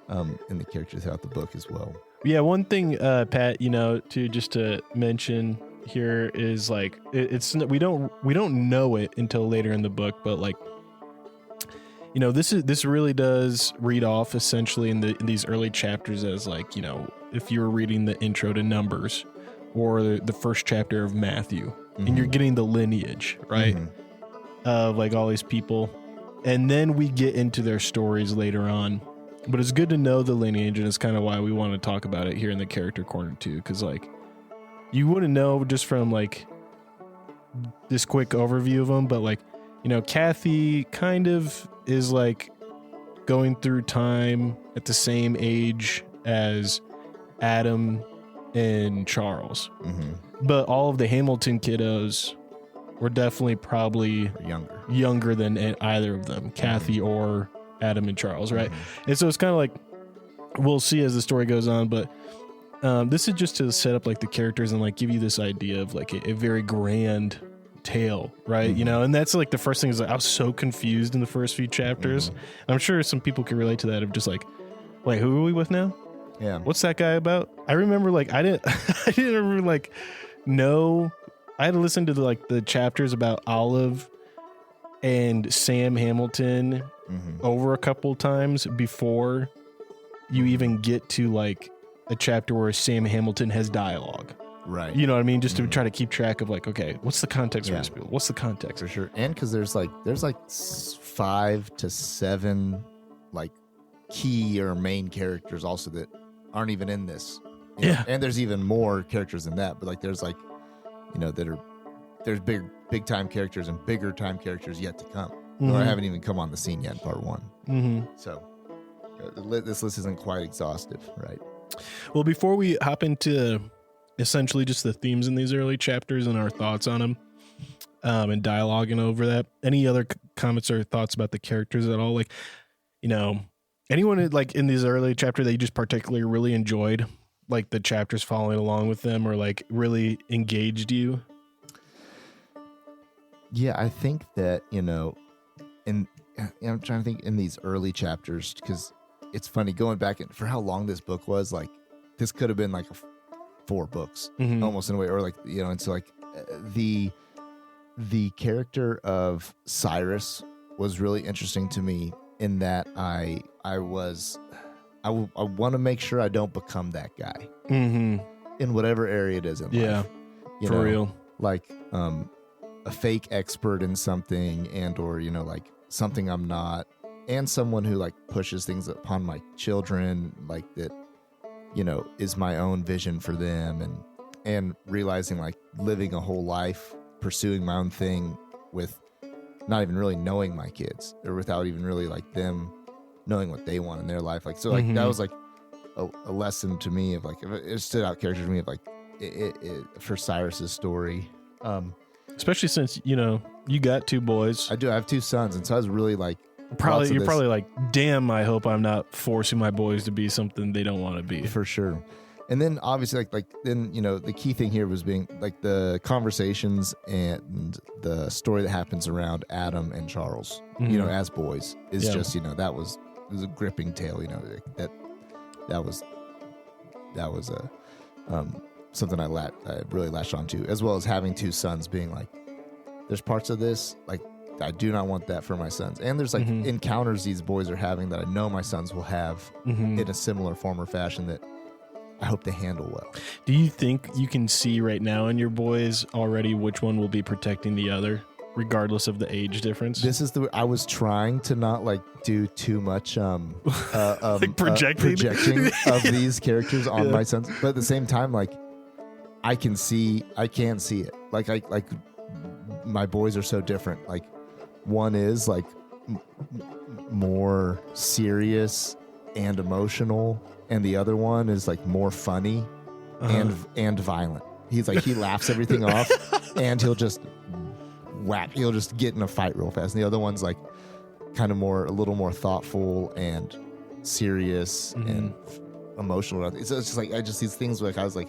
in the character throughout the book as well. Yeah, one thing, Pat, you know, to mention here is like it's we don't know it until later in the book, but like, you know, this really does read off essentially in these early chapters as like, you know, if you were reading the intro to Numbers or the first chapter of Matthew, and you're getting the lineage, right, of like all these people, and then we get into their stories later on. But it's good to know the lineage, and it's kind of why we want to talk about it here in the character corner too, because like you wouldn't know just from like this quick overview of them, but like, you know, Kathy kind of is like going through time at the same age as Adam and Charles, but all of the Hamilton kiddos were definitely probably younger than either of them, Kathy or Adam and Charles, right? And so it's kind of like we'll see as the story goes on, but this is just to set up like the characters and like give you this idea of like a very grand tale, right? You know, and that's like the first thing is like I was so confused in the first few chapters. I'm sure some people can relate to that of just like, wait, who are we with now? Yeah, what's that guy about? I remember like I didn't ever like know. I had to listen to the chapters about Olive and Sam Hamilton over a couple times before you even get to like a chapter where Sam Hamilton has dialogue. Right. You know what I mean? Just to try to keep track of like, okay, what's the context for this people? What's the context? For sure. And because there's like 5 to 7 like key or main characters also that aren't even in this. You know? And there's even more characters than that, but like there's like, you know, there's big time characters and bigger time characters yet to come. Or haven't even come on the scene yet in part 1. So this list isn't quite exhaustive, right? Well, before we hop into essentially just the themes in these early chapters and our thoughts on them, and dialoguing over that, any other comments or thoughts about the characters at all? Like, you know, anyone like in these early chapters that you just particularly really enjoyed, like the chapters following along with them, or like really engaged you? Yeah, I think that, you know, I'm trying to think in these early chapters, because it's funny going back for how long this book was. Like, this could have been like 4 books almost in a way, or like, you know, and so like the character of Cyrus was really interesting to me in that I want to make sure I don't become that guy in whatever area it is in life. You for know, real. Like a fake expert in something, and or, you know, like something I'm not, and someone who like pushes things upon my children, like that, you know, is my own vision for them, and realizing like living a whole life pursuing my own thing with not even really knowing my kids, or without even really like them knowing what they want in their life. Like, so like that was like a lesson to me of like, it stood out character to me of like it for Cyrus's story. Especially since, you know, you got 2 boys. I do. I have 2 sons, and so I was really like, you're probably like, damn, I hope I'm not forcing my boys to be something they don't want to be. For sure. And then obviously like then, you know, the key thing here was being like the conversations and the story that happens around Adam and Charles, you know, as boys is just, you know, it was a gripping tale, you know, that was a something I really latched onto, as well as having 2 sons, being like, there's parts of this like I do not want that for my sons, and there's like encounters these boys are having that I know my sons will have in a similar form or fashion that I hope they handle well. Do you think you can see right now in your boys already which one will be protecting the other, regardless of the age difference? This is I was trying to not like do too much like projecting of these characters on my sons, but at the same time, like I can see it. Like my boys are so different. Like one is like more serious and emotional, and the other one is like more funny and violent. He's like, he laughs everything off, and he'll just get in a fight real fast. And the other one's like kind of a little more thoughtful and serious and emotional. So it's just like, these things, like I was like,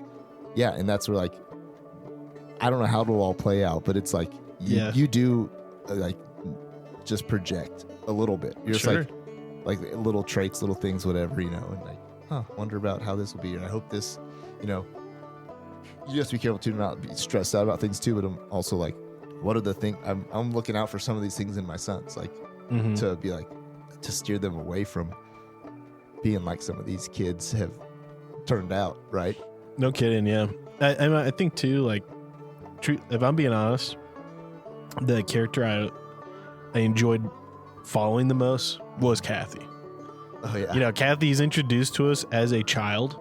yeah. And that's where like I don't know how it'll all play out, but it's like you do like just project a little bit. You're just like little traits, little things, whatever, you know, and like, wonder about how this will be. And I hope this, you know, you just be careful to not be stressed out about things too. But I'm also like, what are the things I'm looking out for some of these things in my sons, like to be like, to steer them away from being like some of these kids have turned out, right? No kidding. Yeah. I think too, like, if I'm being honest, the character I enjoyed following the most was Kathy. Oh yeah. You know, Kathy's introduced to us as a child.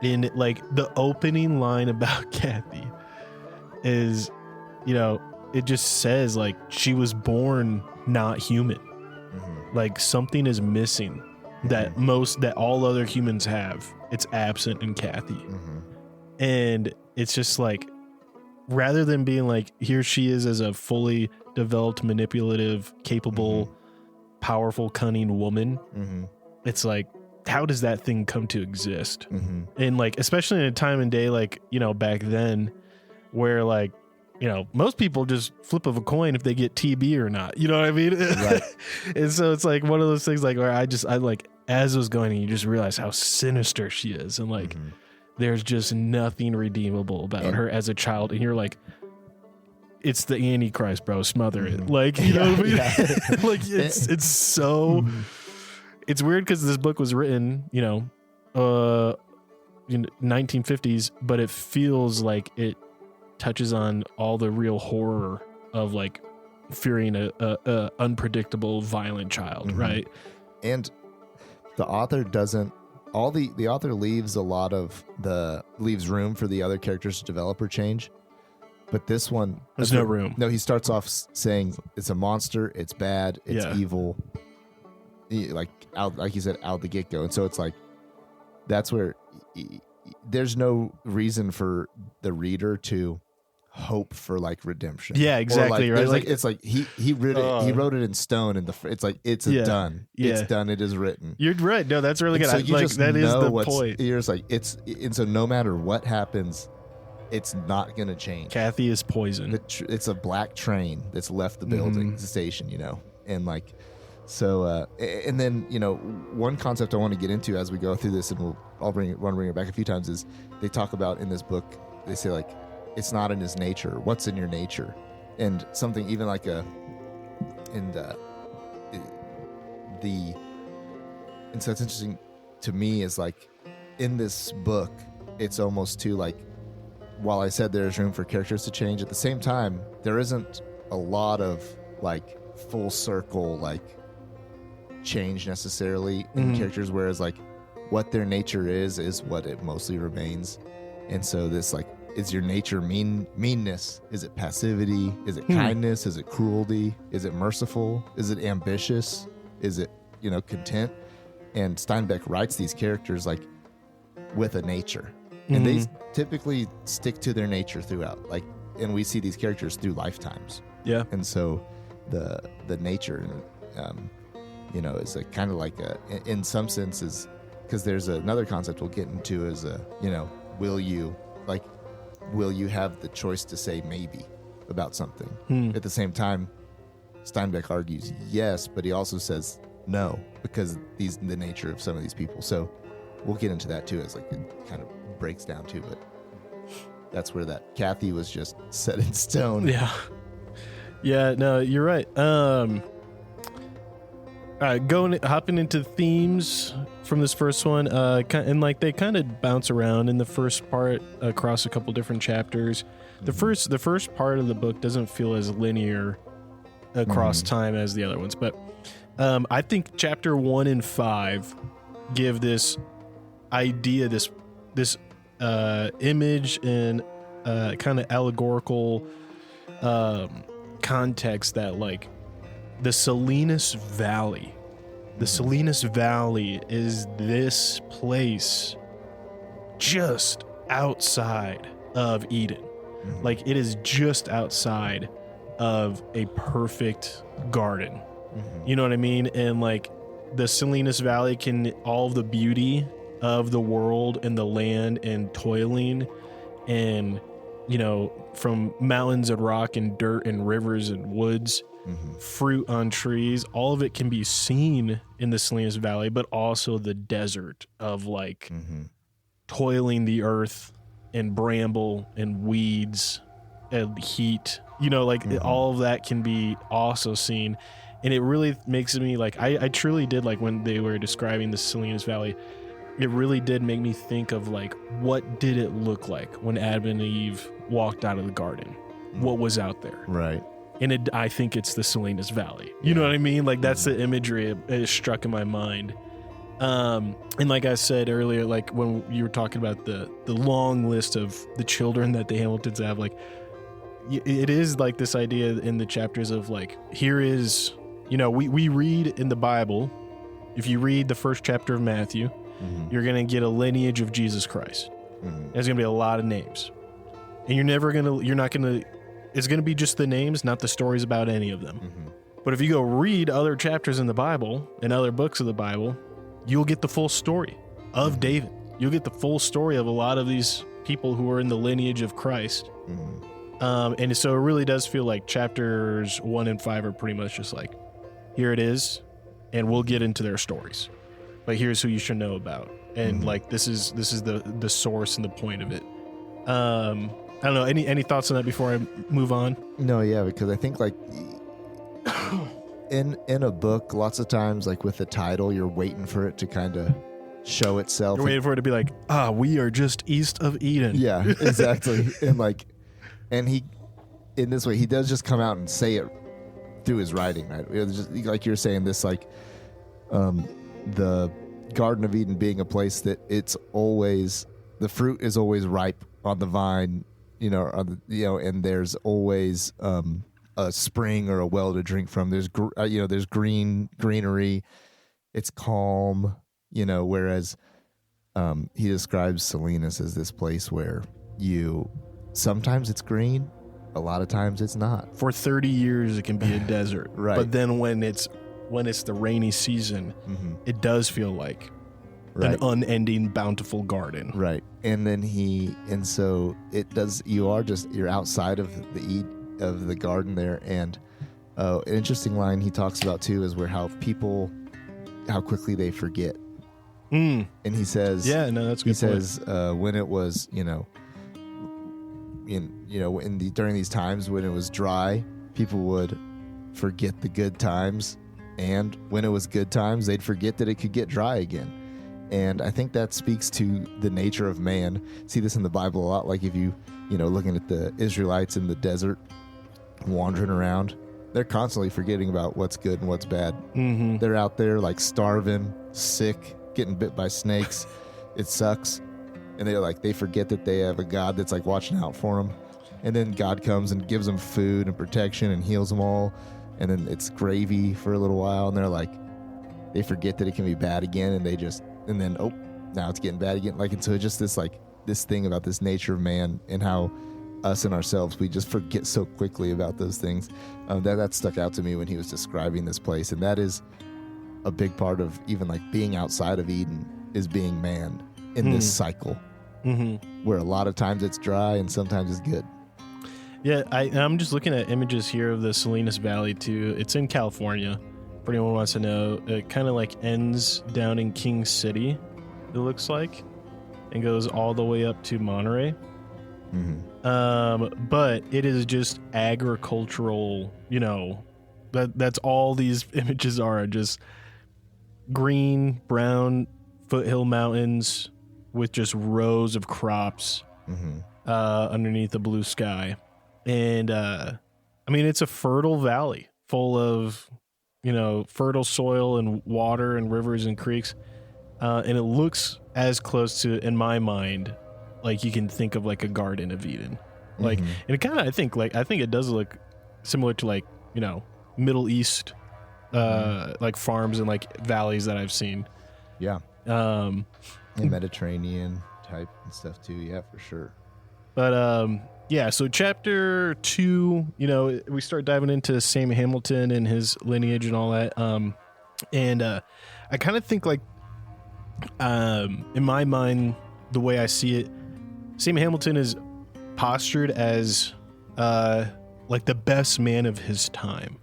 And like the opening line about Kathy is, you know, it just says like she was born not human. Like something is missing that all other humans have. It's absent in Kathy. And it's just like, rather than being like, here she is as a fully developed, manipulative, capable, powerful, cunning woman. It's like, how does that thing come to exist? And like, especially in a time and day, like, you know, back then where like, you know, most people just flip of a coin if they get TB or not, you know what I mean? Right. And so it's like one of those things like where I like, as it was going, you just realize how sinister she is. And like, there's just nothing redeemable about her as a child. And you're like, it's the Antichrist, bro. Smother it. Like, you know what I mean? Like it's so, it's weird because this book was written, you know, in 1950s, but it feels like it touches on all the real horror of like fearing a unpredictable, violent child, right? And the author doesn't. The author leaves leaves room for the other characters to develop or change, but this one there's no room. No, he starts off saying it's a monster, it's bad, it's evil, like you said, out the get go, and so it's like that's where there's no reason for the reader to hope for like redemption. Yeah, exactly. Like, right. Like it's like he wrote it in stone, and it's like it's done. Yeah. It's done. It is written. You're right. No, that's really good. So you like just that is know the point. You're just like and so no matter what happens, it's not gonna change. Kathy is poison. It's a black train that's left the building, the station, you know, and like so. And then you know, one concept I want to get into as we go through this, and want to bring it back a few times, is they talk about in this book. They say like, it's not in his nature. What's in your nature? And something even like and so it's interesting to me is like in this book, it's almost too like, while I said there's room for characters to change, at the same time, there isn't a lot of like full circle like change necessarily in characters, whereas like what their nature is what it mostly remains. And so this like, is your nature meanness? Is it passivity? Is it kindness? Is it cruelty? Is it merciful? Is it ambitious? Is it, you know, content? And Steinbeck writes these characters like with a nature, and they typically stick to their nature throughout. Like, and we see these characters through lifetimes. Yeah. And so the nature, you know, is a kind of like in some senses, because there's another concept we'll get into is you know, will you have the choice to say maybe about something? At the same time, Steinbeck argues yes, but he also says no, because the nature of some of these people. So we'll get into that too, as like it kind of breaks down too. But that's where that Kathy was just set in stone. Yeah. No, you're right. Hopping into themes from this first one, and like they kind of bounce around in the first part across a couple different chapters. The first part of the book doesn't feel as linear across time as the other ones, but I think chapter 1 and 5 give this idea, this image and kind of allegorical context that like the Salinas Valley. The Salinas Valley is this place just outside of Eden. Like it is just outside of a perfect garden. You know what I mean? And like the Salinas Valley all of the beauty of the world and the land and toiling and from mountains and rock and dirt and rivers and woods, fruit on trees, all of it can be seen in the Salinas Valley, but also the desert of like toiling the earth and bramble and weeds and heat, all of that can be also seen. And it really makes me like, I truly did like when they were describing the Salinas Valley, it really did make me think of like, what did it look like when Adam and Eve walked out of the garden? What was out there? Right. And I think it's the Salinas Valley. You know what I mean? Like that's the imagery it struck in my mind. And like I said earlier, like when you were talking about the long list of the children that the Hamiltons have, like it is like this idea in the chapters of like, here is, we read in the Bible, if you read the first chapter of Matthew, you're going to get a lineage of Jesus Christ. There's going to be a lot of names. And it's going to be just the names, not the stories about any of them. But if you go read other chapters in the Bible and other books of the Bible, you'll get the full story of David. You'll get the full story of a lot of these people who are in the lineage of Christ. And so it really does feel like chapters 1 and 5 are pretty much just like, here it is, and we'll get into their stories. But here's who you should know about. And like, this is the source and the point of it. I don't know. Any thoughts on that before I move on? No, yeah, because I think like in a book, lots of times, like with the title, you're waiting for it to kind of show itself. You're waiting for it to be like, we are just east of Eden. Yeah, exactly. and he, in this way, he does just come out and say it through his writing, right? It's just, like you're saying, this like the Garden of Eden being a place that it's always, the fruit is always ripe on the vine, and there's always a spring or a well to drink from. There's there's greenery. It's calm, whereas he describes Salinas as this place where sometimes it's green, a lot of times it's not. For 30 years it can be a desert. Right. But then when it's the rainy season, it does feel like an unending bountiful garden. Right. And then so it does, you're outside of the garden there. And an interesting line he talks about too is how quickly they forget. And he says, that's a good point. He says, when it was, during these times when it was dry, people would forget the good times. And when it was good times, they'd forget that it could get dry again. And I think that speaks to the nature of man. See this in the Bible a lot. Like if looking at the Israelites in the desert, wandering around, they're constantly forgetting about what's good and what's bad. They're out there like starving, sick, getting bit by snakes. It sucks. And they forget that they have a God that's like watching out for them. And then God comes and gives them food and protection and heals them all. And then it's gravy for a little while. And they forget that it can be bad again. And then now it's getting bad again. And so just this thing about this nature of man and how us and ourselves, we just forget so quickly about those things. That stuck out to me when he was describing this place. And that is a big part of even like being outside of Eden is being man in this cycle where a lot of times it's dry and sometimes it's good. Yeah, I'm just looking at images here of the Salinas Valley too. It's in California. For anyone who wants to know, it kind of like ends down in King City, it looks like, and goes all the way up to Monterey. But it is just agricultural, that's all these images are, just green, brown, foothill mountains with just rows of crops underneath the blue sky. And it's a fertile valley full of fertile soil and water and rivers and creeks, and it looks as close to, in my mind, like you can think of like a Garden of Eden, like, and it kind of I think it does look similar to like Middle East like farms and like valleys that I've seen. And Mediterranean type and stuff too. Yeah, for sure. But so chapter 2, we start diving into Sam Hamilton and his lineage and all that. And I kind of think like in my mind, the way I see it, Sam Hamilton is postured as like the best man of his time.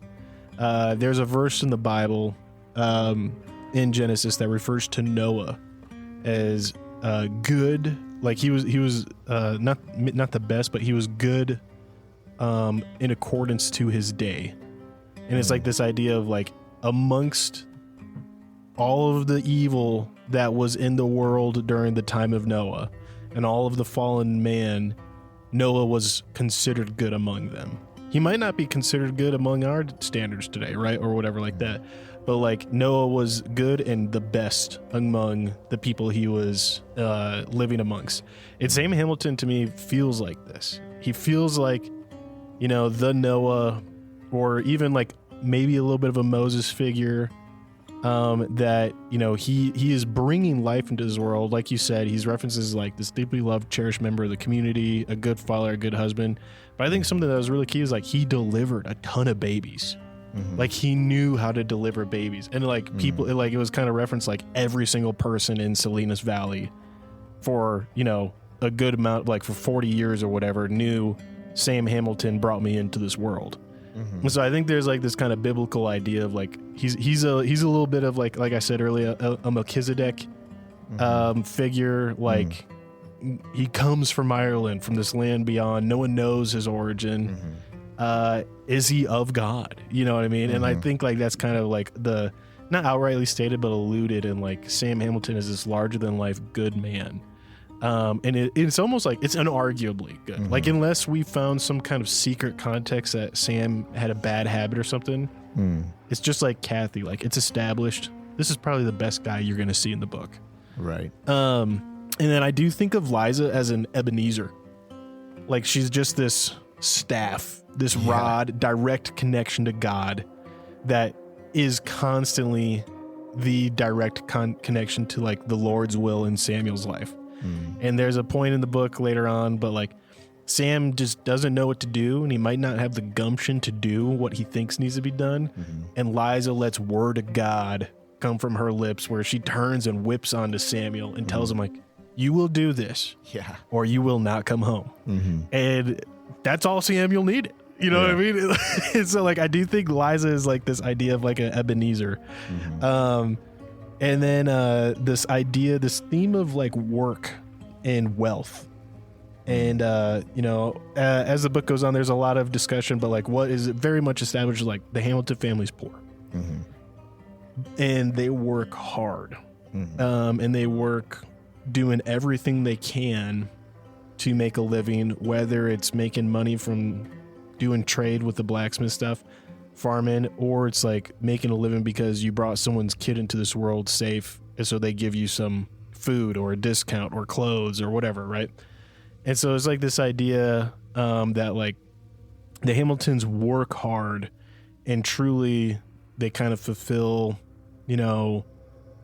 There's a verse in the Bible in Genesis that refers to Noah as good. Like he was not the best, but he was good in accordance to his day. And it's like this idea of like amongst all of the evil that was in the world during the time of Noah and all of the fallen man, Noah was considered good among them. He might not be considered good among our standards today, right? Or whatever like that. But like Noah was good and the best among the people he was living amongst. And Sam Hamilton to me feels like this. He feels like, you know, the Noah, or even like maybe a little bit of a Moses figure, that, you know, he is bringing life into this world. Like you said, he's references like this deeply loved, cherished member of the community, a good father, a good husband. But I think something that was really key is like he delivered a ton of babies. Like he knew how to deliver babies, and like people, like it was kind of referenced like every single person in Salinas Valley for, you know, a good amount, like for 40 years or whatever, knew Sam Hamilton brought me into this world. And so I think there's like this kind of biblical idea of like he's a little bit of like I said earlier, a Melchizedek figure. Like he comes from Ireland, from this land beyond. No one knows his origin. Is he of God? You know what I mean? And I think like that's kind of like the, not outrightly stated, but alluded in like Sam Hamilton is this larger than life good man. And it's almost like it's unarguably good. Like unless we found some kind of secret context that Sam had a bad habit or something, it's just like Kathy, like it's established. This is probably the best guy you're going to see in the book. Right. And then I do think of Liza as an Ebenezer. Like she's just this staff, this rod, direct connection to God that is constantly the direct connection to like the Lord's will in Samuel's life. And there's a point in the book later on, but like Sam just doesn't know what to do, and he might not have the gumption to do what he thinks needs to be done. And Liza lets word of God come from her lips, where she turns and whips onto Samuel and tells him like, you will do this, or you will not come home. And that's all Samuel needed. You know what I mean? And so like I do think Liza is like this idea of like an Ebenezer. And then this idea, this theme of like work and wealth. And, you know, as the book goes on, there's a lot of discussion, but like what is very much established, like the Hamilton family's poor. And they work hard. And they work doing everything they can to make a living, whether it's making money from doing trade with the blacksmith stuff, farming, or it's like making a living because you brought someone's kid into this world safe, and so they give you some food or a discount or clothes or whatever, right? And so it's like this idea that like the Hamiltons work hard and truly they kind of fulfill, you know,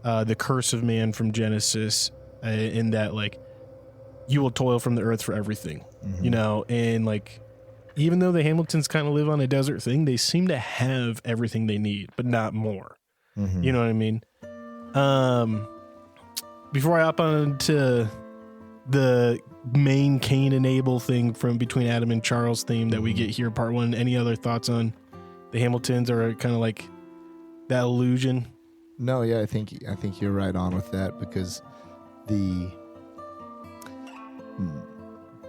the curse of man from Genesis, in that like you will toil from the earth for everything, you know, and like even though the Hamiltons kind of live on a desert thing, they seem to have everything they need, but not more. You know what I mean? Before I hop on to the main Cain and Abel thing from Between Adam and Charles theme that we get here, part one, any other thoughts on the Hamiltons or kind of like that illusion? No, yeah, I think you're right on with that, because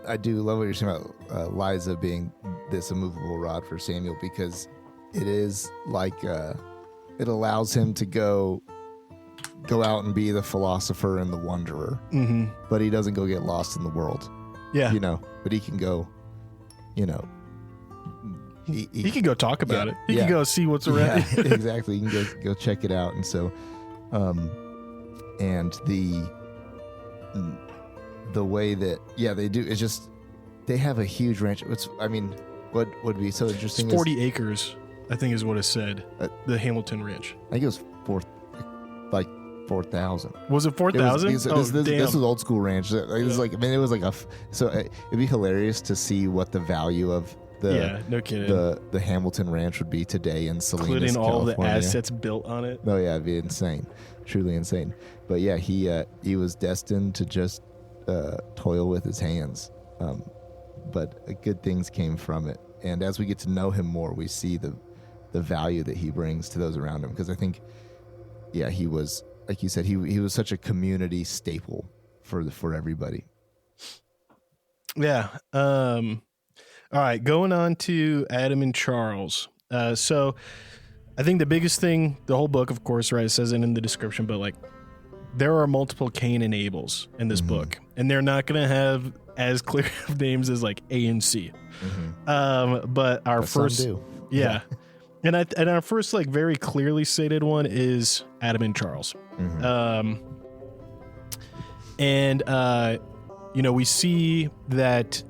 I do love what you're saying about Liza being this immovable rod for Samuel, because it is like it allows him to go out and be the philosopher and the wanderer, but he doesn't go get lost in the world. You know, but he can go, you know, he can go talk about it. He can go see what's around. Exactly. You can go check it out. And so, and the way that they do, it's just they have a huge ranch. What would be so interesting? It's 40 acres, I think, is what it said. The Hamilton Ranch. I think it was 4,000. Was it 4,000? This was old school ranch. It was like, I mean, it was like so it'd be hilarious to see what the value of no kidding, the Hamilton Ranch would be today in Salinas, including all California. the assets built on it. Oh yeah, it'd be insane, truly insane. But yeah, he was destined to just toil with his hands, but good things came from it. And as we get to know him more, we see the value that he brings to those around him. Because I think, he was, like you said, he was such a community staple for everybody. Yeah. All right, going on to Adam and Charles. So I think the biggest thing, the whole book, of course, right, it says it in the description, but like there are multiple Cain and Abels in this book, and they're not going to have as clear of names as like A and C. But our first, some do. Yeah. And our first like very clearly stated one is Adam and Charles. We see that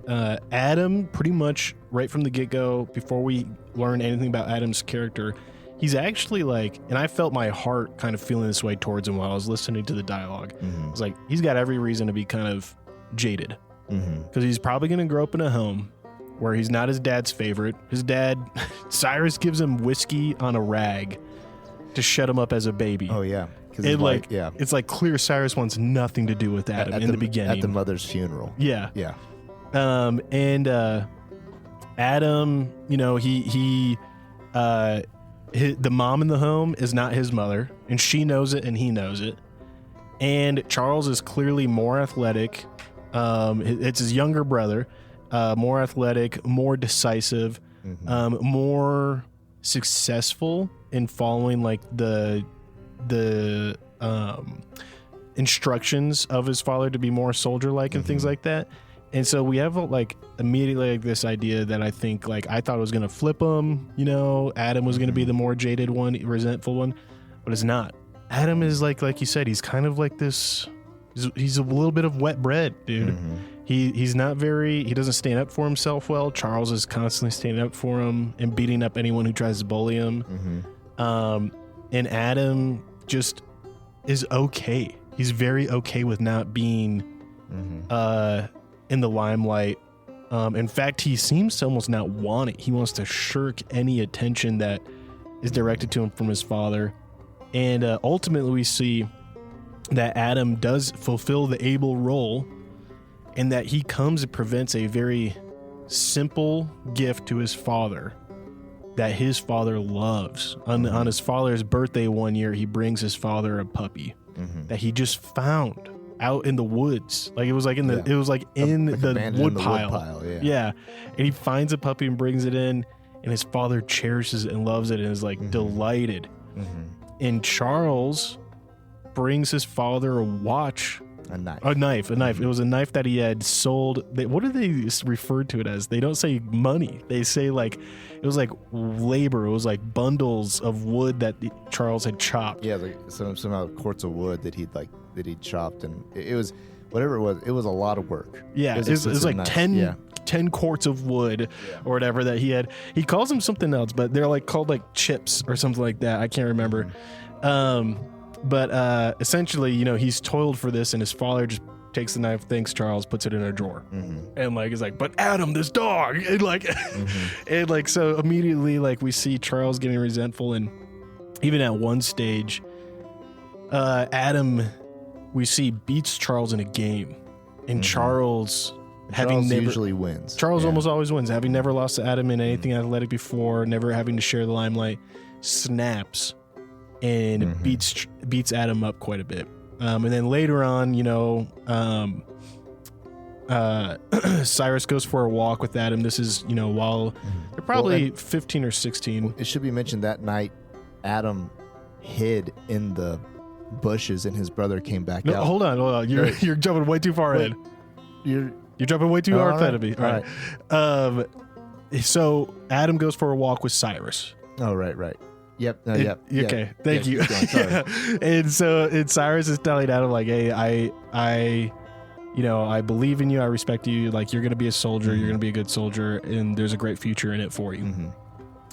Adam pretty much right from the get-go, before we learn anything about Adam's character, he's actually like, and I felt my heart kind of feeling this way towards him while I was listening to the dialogue. It's like, he's got every reason to be kind of jaded because he's probably going to grow up in a home where he's not his dad's favorite. His dad, Cyrus, gives him whiskey on a rag to shut him up as a baby. Oh, yeah. It's like clear Cyrus wants nothing to do with Adam in the beginning. At the mother's funeral. Yeah. Yeah. Adam, the mom in the home is not his mother, and she knows it and he knows it. And Charles is clearly more athletic. It's his younger brother, more athletic, more decisive, more successful in following like the instructions of his father to be more soldier-like and things like that. And so we have like immediately like this idea that I think like I thought it was going to flip him, Adam was going to be the more jaded one, resentful one, but it's not. Adam is like you said, he's kind of like this, he's a little bit of wet bread, dude. He doesn't stand up for himself well. Charles is constantly standing up for him and beating up anyone who tries to bully him. And Adam just is okay. He's very okay with not being in the limelight. In fact, he seems to almost not want it. He wants to shirk any attention that is directed to him from his father. And ultimately, we see that Adam does fulfill the Abel role, and that he comes and prevents a very simple gift to his father that his father loves. On his father's birthday one year, he brings his father a puppy that he just found out in the woods. Like it was like in the wood pile. Yeah. And he finds a puppy and brings it in, and his father cherishes it and loves it and is like delighted. And Charles brings his father a watch. A knife. It was a knife that he had sold. What do they refer to it as? They don't say money. They say like it was like labor. It was like bundles of wood that Charles had chopped. Yeah, like somehow quarts of wood that he'd chopped, and it was whatever it was. It was a lot of work. Yeah, it was like 10 quarts of wood or whatever that he had. He calls them something else, but they're like called like chips or something like that. I can't remember. But essentially, he's toiled for this, and his father just takes the knife, thanks Charles, puts it in a drawer, and like is like, but Adam, this dog, and like, and like so immediately like we see Charles getting resentful, and even at one stage, Adam we see beats Charles in a game, and Charles usually wins. Charles almost always wins, having never lost to Adam in anything athletic before, never having to share the limelight, snaps and beats Adam up quite a bit. And then later on, Cyrus goes for a walk with Adam. This is, while they're probably 15 or 16. It should be mentioned that night, Adam hid in the bushes and his brother came back out. Hold on. You're jumping way too far ahead. You're jumping way too hard ahead of me. All right. So Adam goes for a walk with Cyrus. Oh, right. Yep. Okay. Thank you. And Cyrus is telling Adam like, hey, I believe in you. I respect you. Like, you're going to be a soldier. You're going to be a good soldier, and there's a great future in it for you.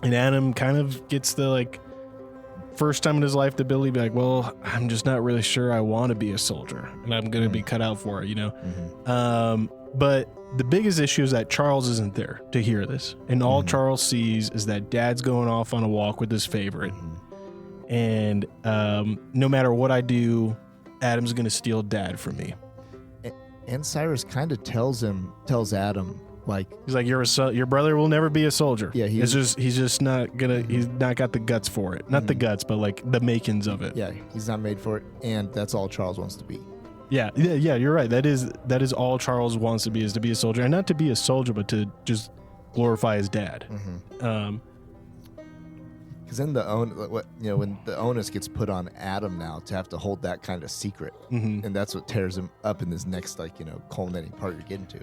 And Adam kind of gets the like first time in his life the ability to be like, well, I'm just not really sure I want to be a soldier, and I'm going to be cut out for it, But the biggest issue is that Charles isn't there to hear this. And all Charles sees is that Dad's going off on a walk with his favorite. And no matter what I do, Adam's going to steal Dad from me. And Cyrus kind of tells Adam Like he's like, your brother will never be a soldier. Yeah, he's just not gonna. He's not got the guts for it. Not the guts, but like the makings of it. Yeah, he's not made for it, and that's all Charles wants to be. Yeah. You're right. That is all Charles wants to be, is to be a soldier, and not to be a soldier, but to just glorify his dad. Because then when the onus gets put on Adam now to have to hold that kind of secret, and that's what tears him up in this next culminating part you're getting to.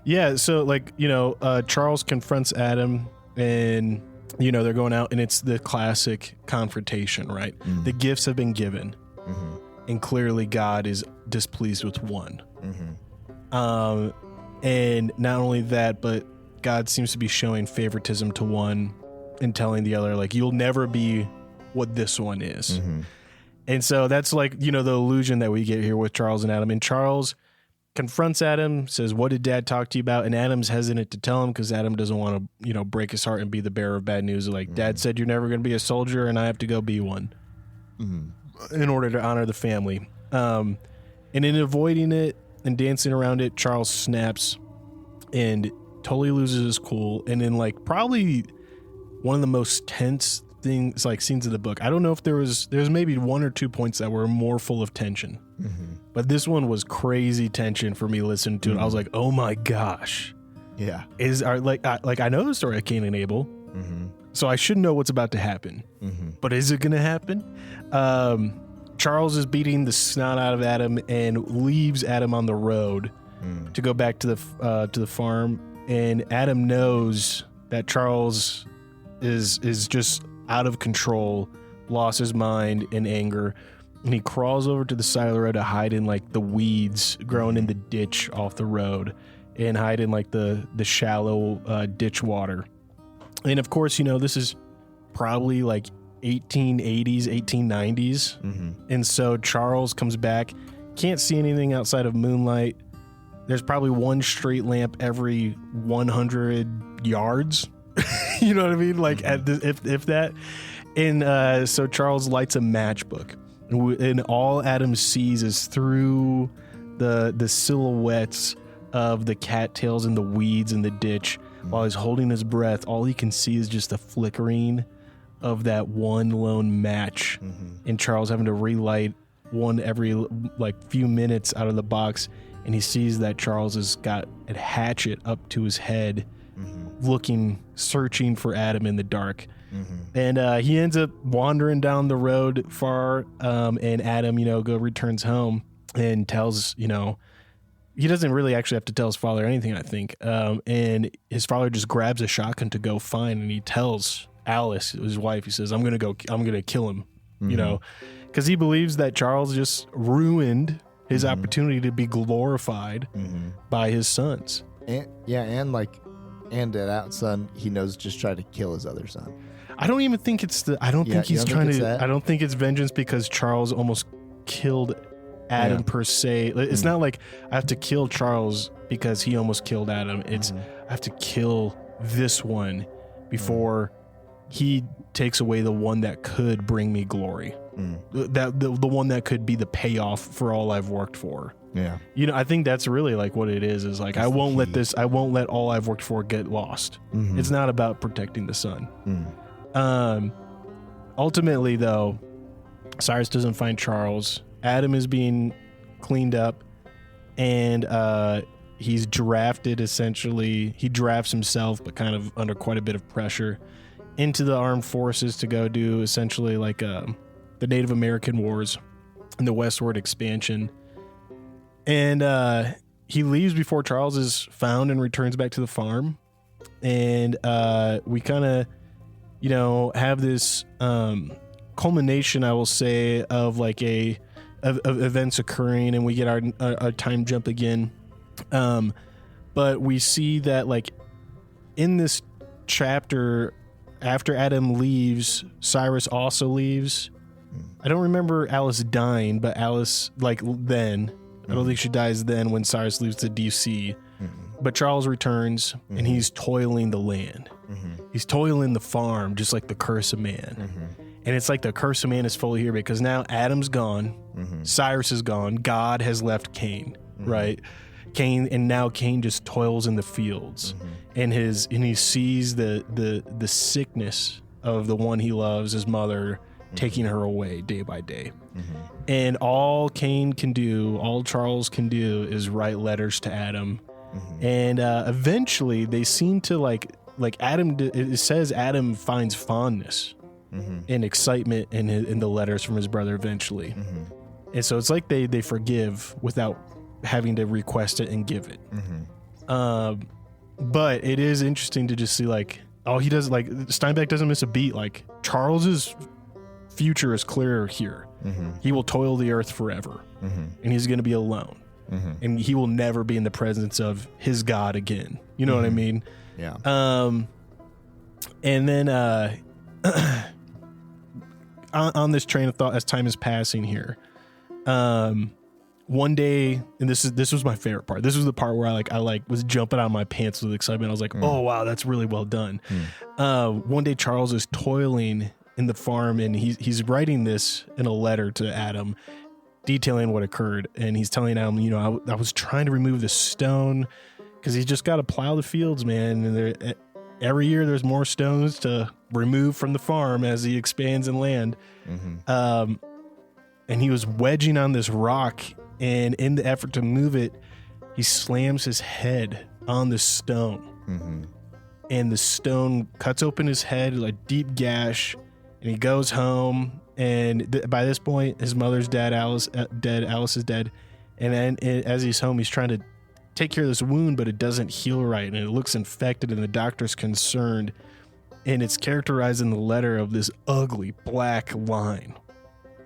Yeah, so Charles confronts Adam, and they're going out, and it's the classic confrontation, right? The gifts have been given, and clearly God is displeased with one. And not only that, but God seems to be showing favoritism to one and telling the other, like, you'll never be what this one is. And so that's the illusion that we get here with Charles and Adam. And Charles confronts Adam, says, what did Dad talk to you about? And Adam's hesitant to tell him because Adam doesn't want to, break his heart and be the bearer of bad news. Like, Dad said you're never going to be a soldier, and I have to go be one in order to honor the family. And in avoiding it and dancing around it, Charles snaps and totally loses his cool. And in probably one of the most tense things, scenes of the book. I don't know if there's maybe one or 2 points that were more full of tension, but this one was crazy tension for me listening to it. I was like, oh my gosh. Yeah. I know the story of Cain and Abel, so I should know what's about to happen, but is it going to happen? Charles is beating the snot out of Adam and leaves Adam on the road to go back to the farm. And Adam knows that Charles is just out of control, lost his mind in anger, and he crawls over to the side of the road to hide in the weeds growing in the ditch off the road, and hide in the shallow ditch water. And of course, this is probably 1880s, 1890s, and so Charles comes back, can't see anything outside of moonlight. There's probably one street lamp every 100 yards. You know what I mean? If that. And so Charles lights a matchbook, and all Adam sees is through the silhouettes of the cattails and the weeds in the ditch. While he's holding his breath, all he can see is just the flickering of that one lone match, and Charles having to relight one every few minutes out of the box. And he sees that Charles has got a hatchet up to his head, searching for Adam in the dark. And he ends up wandering down the road far, and Adam, returns home and tells, he doesn't really actually have to tell his father anything, I think. And his father just grabs a shotgun to go find, and he tells Alice, his wife, he says, I'm going to kill him, because he believes that Charles just ruined his opportunity to be glorified by his sons. And that son, he knows, just try to kill his other son. I don't even think it's I don't think he's trying to. I don't think it's vengeance because Charles almost killed Adam per se. It's not like I have to kill Charles because he almost killed Adam. It's I have to kill this one before he takes away the one that could bring me glory. That the one that could be the payoff for all I've worked for. Yeah. I think that's really what it is I won't let all I've worked for get lost. It's not about protecting the son. Ultimately though, Cyrus doesn't find Charles. Adam is being cleaned up, and he's drafted, essentially. He drafts himself, but kind of under quite a bit of pressure, into the armed forces to go do essentially the Native American Wars and the westward expansion. And he leaves before Charles is found and returns back to the farm. And we kind of, have this culmination, I will say, of of events occurring, and we get our time jump again. But we see that in this chapter, after Adam leaves, Cyrus also leaves. I don't remember Alice dying, but Alice, then, I don't think she dies then when Cyrus leaves the DC. But Charles returns, and he's toiling the land. He's toiling the farm, just like the curse of man. And it's like the curse of man is fully here because now Adam's gone, Cyrus is gone, God has left Cain, right? Cain just toils in the fields, and he sees the sickness of the one he loves, his mother, taking her away day by day. And all Cain can do, all Charles can do, is write letters to Adam. And eventually they seem to like Adam, it says Adam finds fondness and excitement in the letters from his brother eventually. And so it's like they forgive without having to request it and give it. But it is interesting to just see he does, Steinbeck doesn't miss a beat. Like, Charles's future is clear here. He will toil the earth forever, and he's going to be alone, and he will never be in the presence of his God again. You know what I mean? Yeah. And then on this train of thought, as time is passing here, one day, and this was my favorite part. This was the part where I was jumping out of my pants with excitement. I was like, oh wow, that's really well done. One day Charles is toiling in the farm, and he's writing this in a letter to Adam, detailing what occurred. And he's telling Adam, I was trying to remove the stone, because he's just got to plow the fields, man. And every year there's more stones to remove from the farm as he expands in land. And he was wedging on this rock, and in the effort to move it, he slams his head on the stone. And the stone cuts open his head, like deep gash, and he goes home. And by this point, his mother's dead, Alice is dead. And then as he's home, he's trying to take care of this wound, but it doesn't heal right, and it looks infected, and the doctor's concerned. And it's characterized in the letter of this ugly black line.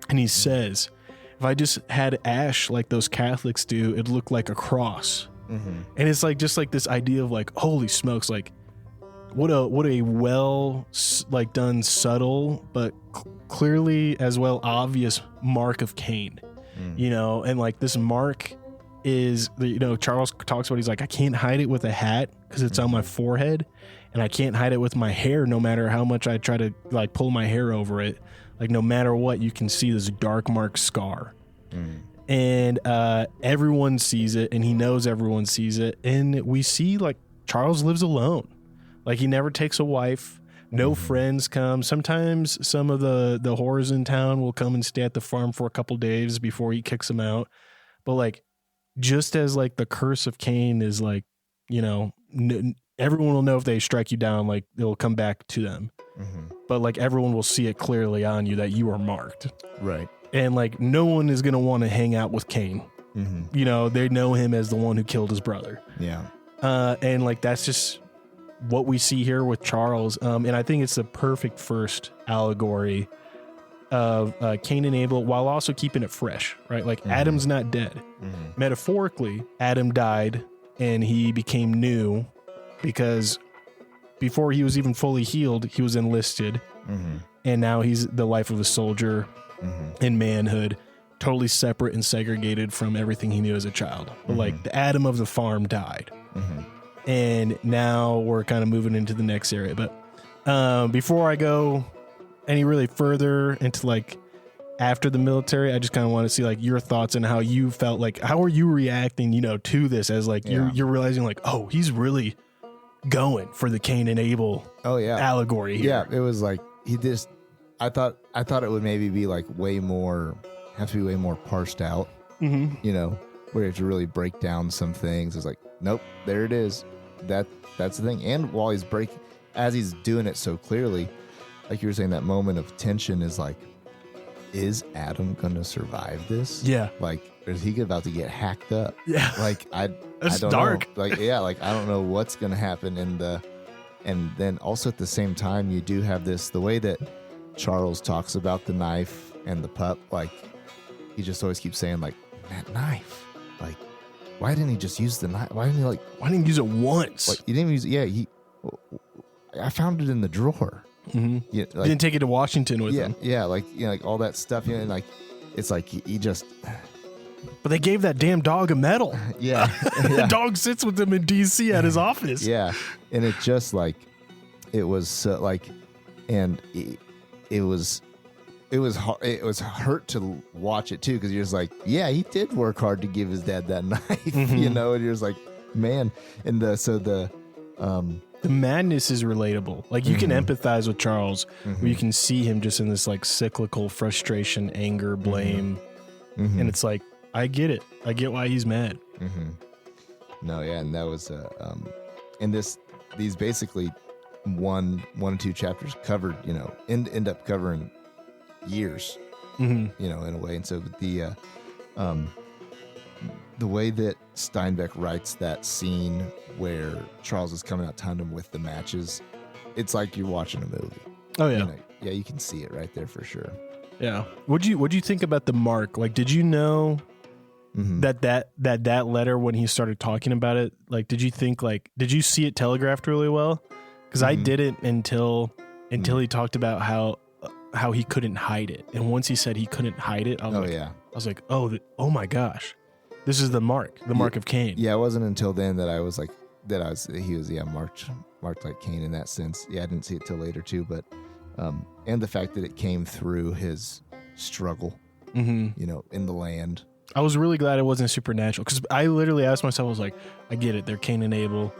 And he says, if I just had ash like those Catholics do, it'd look like a cross. And it's just this idea of holy smokes, what a well done, subtle, but clearly as well obvious mark of Cain. And this mark is, Charles talks about, he's like, I can't hide it with a hat because it's on my forehead, and I can't hide it with my hair no matter how much I try to pull my hair over it. No matter what, you can see this dark mark scar. And everyone sees it, and he knows everyone sees it. And we see Charles lives alone. He never takes a wife. No friends come. Sometimes some of the whores in town will come and stay at the farm for a couple days before he kicks them out. But just as the curse of Cain is everyone will know if they strike you down, it'll come back to them. But everyone will see it clearly on you that you are marked. Right. And no one is going to want to hang out with Cain. They know him as the one who killed his brother. Yeah. And that's just what we see here with Charles. And I think it's the perfect first allegory of Cain and Abel, while also keeping it fresh, right? Adam's not dead. Metaphorically, Adam died and he became new, because before he was even fully healed, he was enlisted. And now he's the life of a soldier in manhood, totally separate and segregated from everything he knew as a child. But the Adam of the farm died. And now we're kind of moving into the next area. But before I go any really further into after the military, I just kind of want to see your thoughts and how you felt, how are you reacting, to this as you're realizing oh, he's really going for the Cain and Abel allegory here. Yeah, it was he just, I thought it would maybe be have to be way more parsed out, where you have to really break down some things. It's nope, there it is. That's the thing. And while as he's doing it so clearly, you were saying, that moment of tension is Adam gonna survive this? Yeah. Is he about to get hacked up? Yeah. I don't dark. know. I don't know what's gonna happen and then also at the same time, you do have the way that Charles talks about the knife and the pup, he just always keeps saying that knife. Why didn't he just use the knife? Why didn't he use it once? He didn't use it. I found it in the drawer. Yeah, didn't take it to Washington with him. Yeah, all that stuff. And it's he just. But they gave that damn dog a medal. Yeah, The dog sits with him in D.C. at his office. Yeah, and it just it was so and it was it was hurt to watch it too, because you're just like, yeah, he did work hard to give his dad that knife, you know, and you're just like, man. And the madness is relatable. Like you can empathize with Charles, where you can see him just in this like cyclical frustration, anger, blame, and it's like, I get it. I get why he's mad. No, yeah, and that was and these basically one and two chapters covered, you know, end up covering years, you know, in a way. And so the way that Steinbeck writes that scene where Charles is coming out tandem with the matches, it's like you're watching a movie. Oh yeah, you know, yeah, you can see it right there for sure. Yeah. What'd you think about the mark? Like, did you know that letter, when he started talking about it, like, did you think, like, did you see it telegraphed really well? Because I didn't until he talked about how he couldn't hide it. And once he said he couldn't hide it, I was like, oh my gosh, this is the mark of Cain. Yeah, it wasn't until then that I was like, he was marked like Cain in that sense. Yeah, I didn't see it till later too, but and the fact that it came through his struggle, you know, in the land. I was really glad it wasn't supernatural, because I literally asked myself, I was like, I get it, they're Cain and Abel,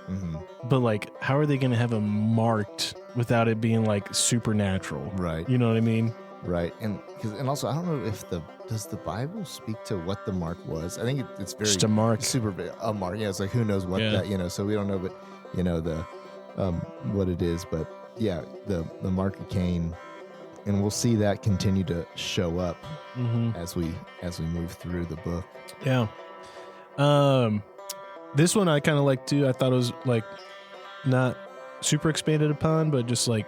but like, how are they going to have him marked without it being like supernatural? Right. You know what I mean? Right. And also, I don't know if does the Bible speak to what the mark was? I think it's very just a mark, a mark. Yeah. It's like, who knows what that, you know, so we don't know, but you know, the, what it is, but yeah, the mark of Cain. And we'll see that continue to show up as we move through the book. Yeah. This one I kind of like too. I thought it was like not super expanded upon, but just like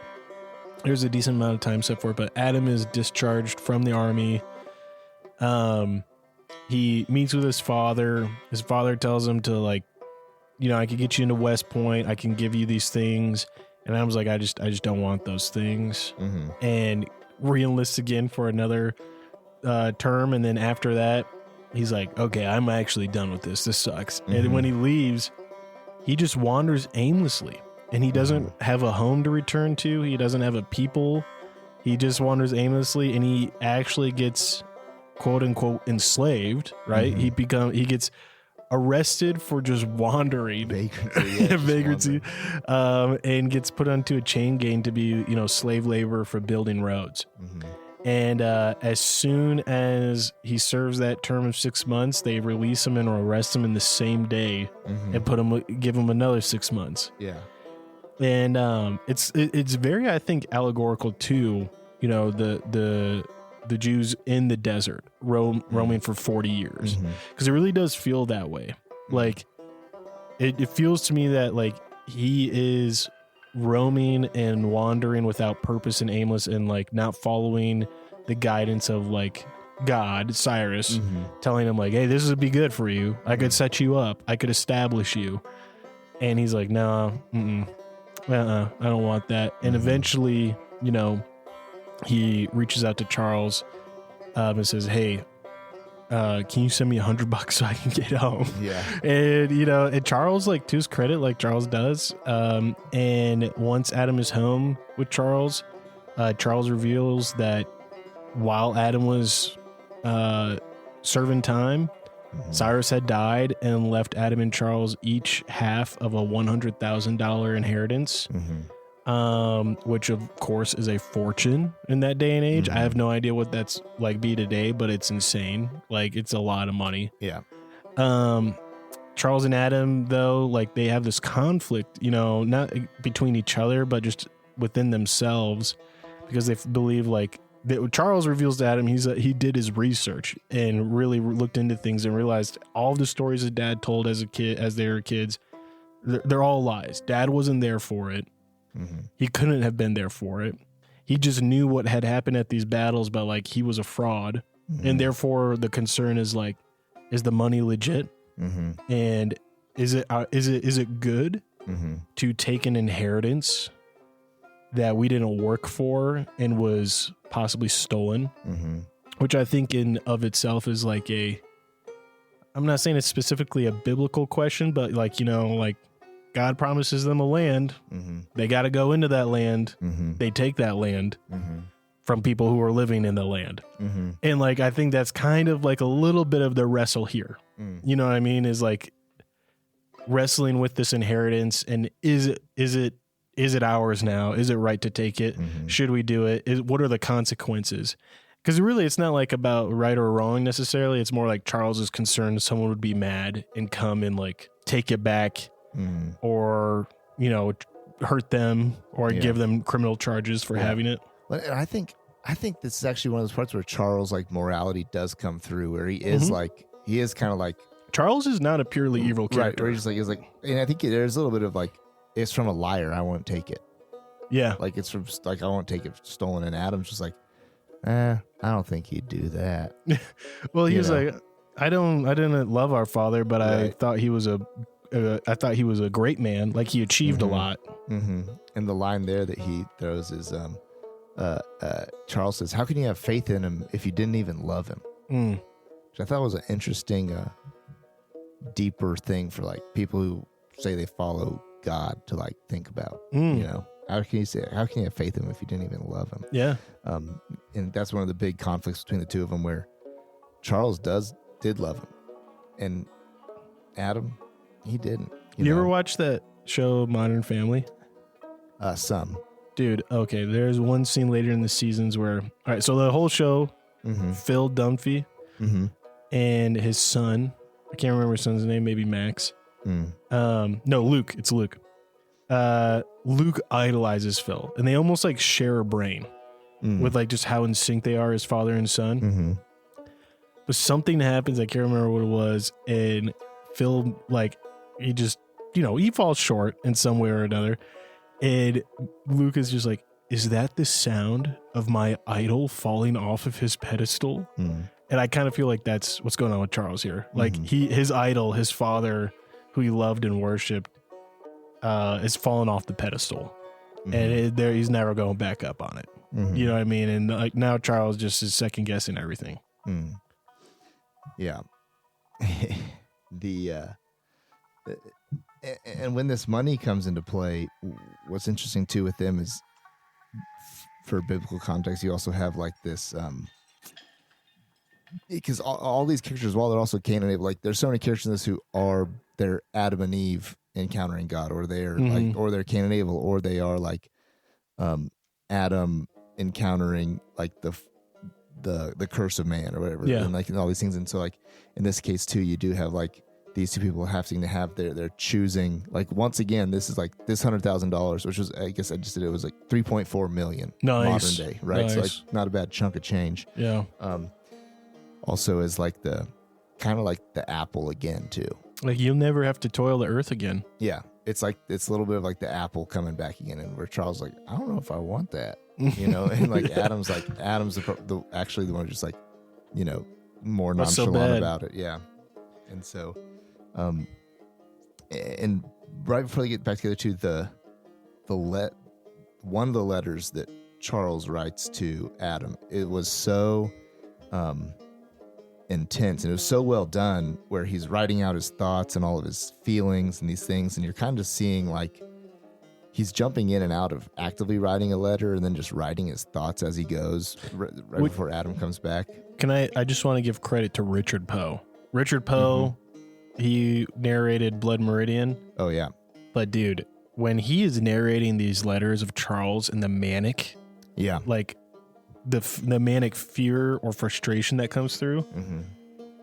there's a decent amount of time set for it. But Adam is discharged from the army. He meets with his father. His father tells him to, like, you know, I can get you into West Point. I can give you these things. And I was like, I just don't want those things. And re-enlists again for another term. And then after that, he's like, okay, I'm actually done with this. This sucks. And when he leaves, he just wanders aimlessly. And he doesn't have a home to return to. He doesn't have a people. He just wanders aimlessly. And he actually gets, quote unquote, enslaved, right? He gets arrested for just wandering, vagrancy, and gets put onto a chain gang to be, you know, slave labor for building roads. And as soon as he serves that term of 6 months, they release him and arrest him in the same day and give him another 6 months. Yeah. And it's very, I think, allegorical to, you know, the Jews in the desert roaming for 40 years, because it really does feel that way. Like it feels to me that like he is roaming and wandering without purpose and aimless, and like not following the guidance of like God, Cyrus, telling him like, hey, this would be good for you. I could set you up. I could establish you. And he's like, no, I don't want that. And eventually, you know, he reaches out to Charles and says, hey, can you send me $100 so I can get home? Yeah. And, you know, and Charles, like, to his credit, like Charles does. And once Adam is home with Charles, Charles reveals that while Adam was serving time, Cyrus had died and left Adam and Charles each half of a $100,000 inheritance. Which of course is a fortune in that day and age. I have no idea what that's like be today, but it's insane. Like, it's a lot of money. Yeah. Charles and Adam, though, like, they have this conflict, you know, not between each other, but just within themselves, because they believe like Charles reveals to Adam he did his research and really looked into things and realized all the stories his dad told as they were kids, they're all lies. Dad wasn't there for it. He couldn't have been there for it. He just knew what had happened at these battles, but like he was a fraud, and therefore the concern is like, is the money legit? And is it good to take an inheritance that we didn't work for and was possibly stolen? Which I think in of itself is like I'm not saying it's specifically a biblical question, but like, you know, like, God promises them a land. They got to go into that land. They take that land from people who are living in the land. And like, I think that's kind of like a little bit of the wrestle here. You know what I mean? Is like wrestling with this inheritance, and is it ours now? Is it right to take it? Should we do it? What are the consequences? Because really, it's not like about right or wrong necessarily. It's more like Charles is concerned someone would be mad and come and like take it back, or hurt them, or give them criminal charges for having it. But I think this is actually one of those parts where Charles' like morality does come through, where he is he is kind of like, Charles is not a purely evil character. Right, where he's like, and I think there's a little bit of like, it's from a liar, I won't take it. Yeah. Like it's from like, I won't take it stolen, and Adam's just like, I don't think he'd do that. Well, he was like, I didn't love our father, but I thought he was a great man. Like he achieved a lot. And the line there that he throws is, Charles says, how can you have faith in him if you didn't even love him? Which I thought was an interesting, deeper thing for like people who say they follow God to like think about. How can you have faith in him if you didn't even love him? Yeah. And that's one of the big conflicts between the two of them, where Charles did love him, and Adam, he didn't. You ever watch that show Modern Family? Some. Dude, okay, there's one scene later in the seasons where, all right, so the whole show, Phil Dunphy and his son, I can't remember his son's name, maybe Max. No, Luke. It's Luke. Luke idolizes Phil, and they almost like share a brain with like just how in sync they are as father and son. But something happens, I can't remember what it was, and Phil, like, he just, he falls short in some way or another. And Luke is just like, is that the sound of my idol falling off of his pedestal? And I kind of feel like that's what's going on with Charles here. Like his idol, his father, who he loved and worshipped, is falling off the pedestal, and he's never going back up on it. You know what I mean? And like now Charles just is second guessing everything. Yeah. And when this money comes into play, what's interesting too with them is, for biblical context, you also have like this, because all these characters, while they're also Cain and Abel, like there's so many characters in this who are, they're Adam and Eve encountering God, or they're like, or they're Cain and Abel, or they are like Adam encountering like the curse of man or whatever, and like and all these things. And so like in this case too, you do have like these two people having to have they're choosing, like, once again, this is like this $100,000, which was, I guess I just did, it was like 3.4 million modern day, right? So like not a bad chunk of change. Yeah. Also is like the kind of like the apple again too. Like you'll never have to toil the earth again. Yeah. It's like, it's a little bit of like the apple coming back again, and where Charles is like, I don't know if I want that, and like Adam's actually the one who's just like, more nonchalant about it. Yeah. And so, and right before they get back together too, one of the letters that Charles writes to Adam, it was so, intense, and it was so well done, where he's writing out his thoughts and all of his feelings and these things, and you're kind of seeing like he's jumping in and out of actively writing a letter and then just writing his thoughts as he goes right before Adam comes back. I just want to give credit to Richard Poe. He narrated Blood Meridian. Oh yeah. But dude, when he is narrating these letters of Charles and the manic, like the manic fear or frustration that comes through,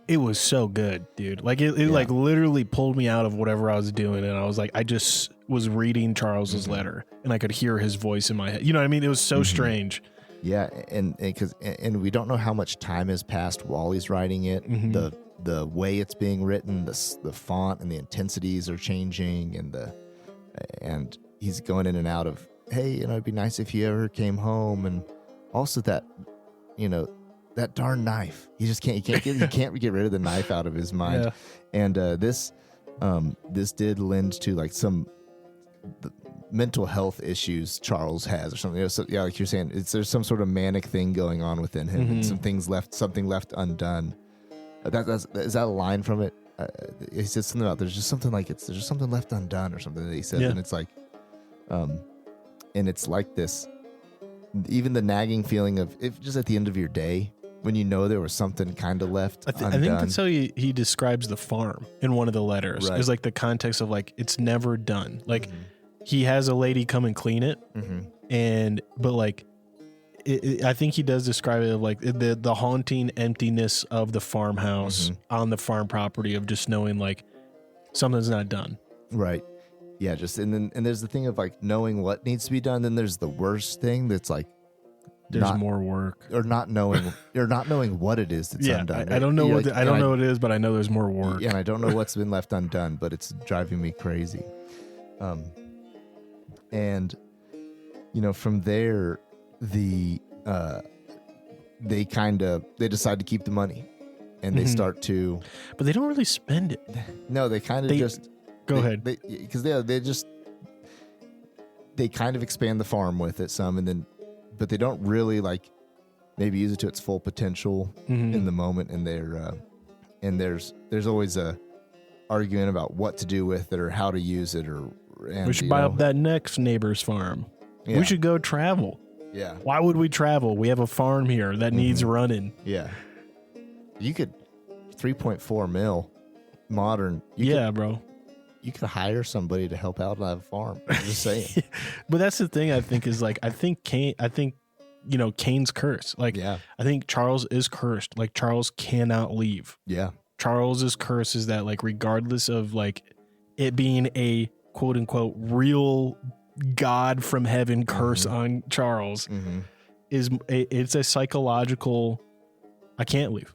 it was so good, dude. Like it like literally pulled me out of whatever I was doing, and I was like, I just was reading Charles's letter, and I could hear his voice in my head. You know what I mean? It was so strange. Yeah, and we don't know how much time has passed while he's writing it. The way it's being written, the font and the intensities are changing, and he's going in and out of, hey, it'd be nice if you ever came home, and also that, that darn knife. He can't get rid of the knife out of his mind. And this did lend to like some mental health issues Charles has or something. So, yeah, like you're saying, there's some sort of manic thing going on within him, and something left undone. Is that a line from it? He says something about there's just something left undone or something that he says, and it's like, and it's like this. even the nagging feeling of if just at the end of your day when you know there was something kind of left undone. I think that's how he describes the farm in one of the letters. Right. Is like the context of like it's never done. Like he has a lady come and clean it, but like I think he does describe it of like the haunting emptiness of the farmhouse on the farm property of just knowing like something's not done. Right. Yeah. Just and there's the thing of like knowing what needs to be done. Then there's the worst thing that's like. There's more work, or not knowing what it is that's undone. I don't know what I don't know what it is, but I know there's more work. Yeah, and I don't know what's been left undone, but it's driving me crazy. And from there, they decide to keep the money, and they start to, but they don't really spend it. No, they kind of just go ahead because they kind of expand the farm with it some, and then. But they don't really like maybe use it to its full potential in the moment, and there's always a argument about what to do with it or how to use it, we should buy up that next neighbor's farm. Yeah. We should go travel. Yeah. Why would we travel? We have a farm here that needs running. Yeah. You could 3.4 mil modern. Bro. You could hire somebody to help out and have a farm. I'm just saying. But that's the thing I think is like, Cain's curse. Like, I think Charles is cursed. Like Charles cannot leave. Yeah. Charles's curse is that like, regardless of like it being a quote unquote real God from heaven curse on Charles it's a psychological, I can't leave.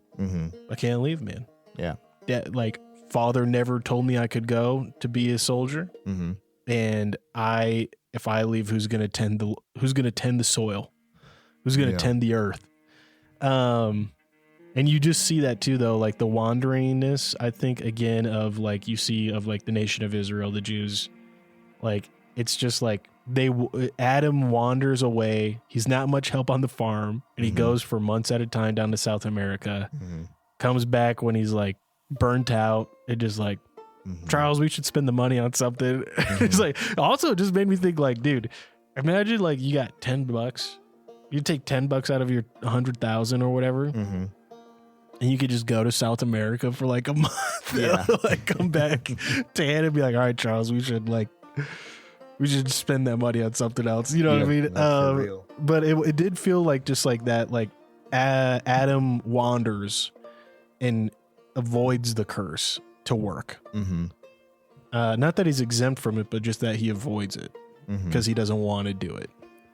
I can't leave, man. Yeah. That like, Father never told me I could go to be a soldier, and if I leave, who's gonna tend the soil, who's gonna tend the earth, and you just see that too, though, like the wanderingness. I think again of like you see of like the nation of Israel, the Jews, like it's just like Adam wanders away. He's not much help on the farm, and he goes for months at a time down to South America. Comes back when he's like burnt out. It just like Charles, we should spend the money on something. It's like also it just made me think like, dude, imagine like you got $10, you take $10 out of your 100,000 or whatever, and you could just go to South America for like a month, like come back to hand and be like, all right, Charles, we should spend that money on something else. You know what I mean? For real. But it did feel like just like that, like Adam wanders and avoids the curse to work. Not that he's exempt from it, but just that he avoids it because he doesn't want to do it.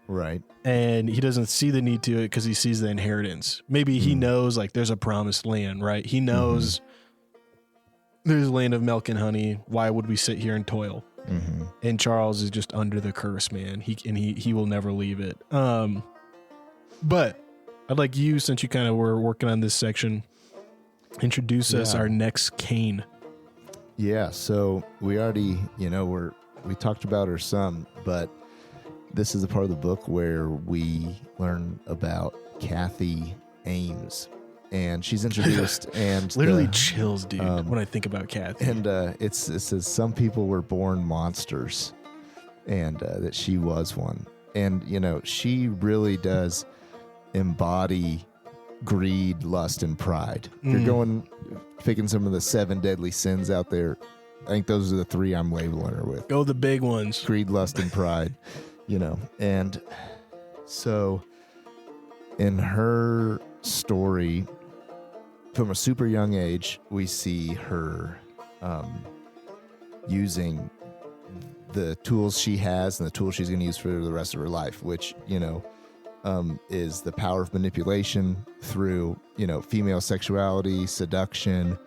Right. And he doesn't see the need to it because he sees the inheritance. Maybe he knows like there's a promised land, right? He knows there's a land of milk and honey. Why would we sit here and toil? And Charles is just under the curse, man. He will never leave it. But I'd like you, since you kind of were working on this section, introduce us our next Cain. Yeah, so we already, we talked about her some, but this is the part of the book where we learn about Kathy Ames, and she's introduced, and literally chills, dude, when I think about Kathy. And it says some people were born monsters, and that she was one, and she really does embody greed, lust, and pride. If you're picking some of the 7 deadly sins out there, I think those are the 3 I'm labeling her with. Go the big ones. Greed, lust, and pride. And so in her story, from a super young age, we see her using the tools she has and the tools she's going to use for the rest of her life, which, is the power of manipulation through, female sexuality, seduction,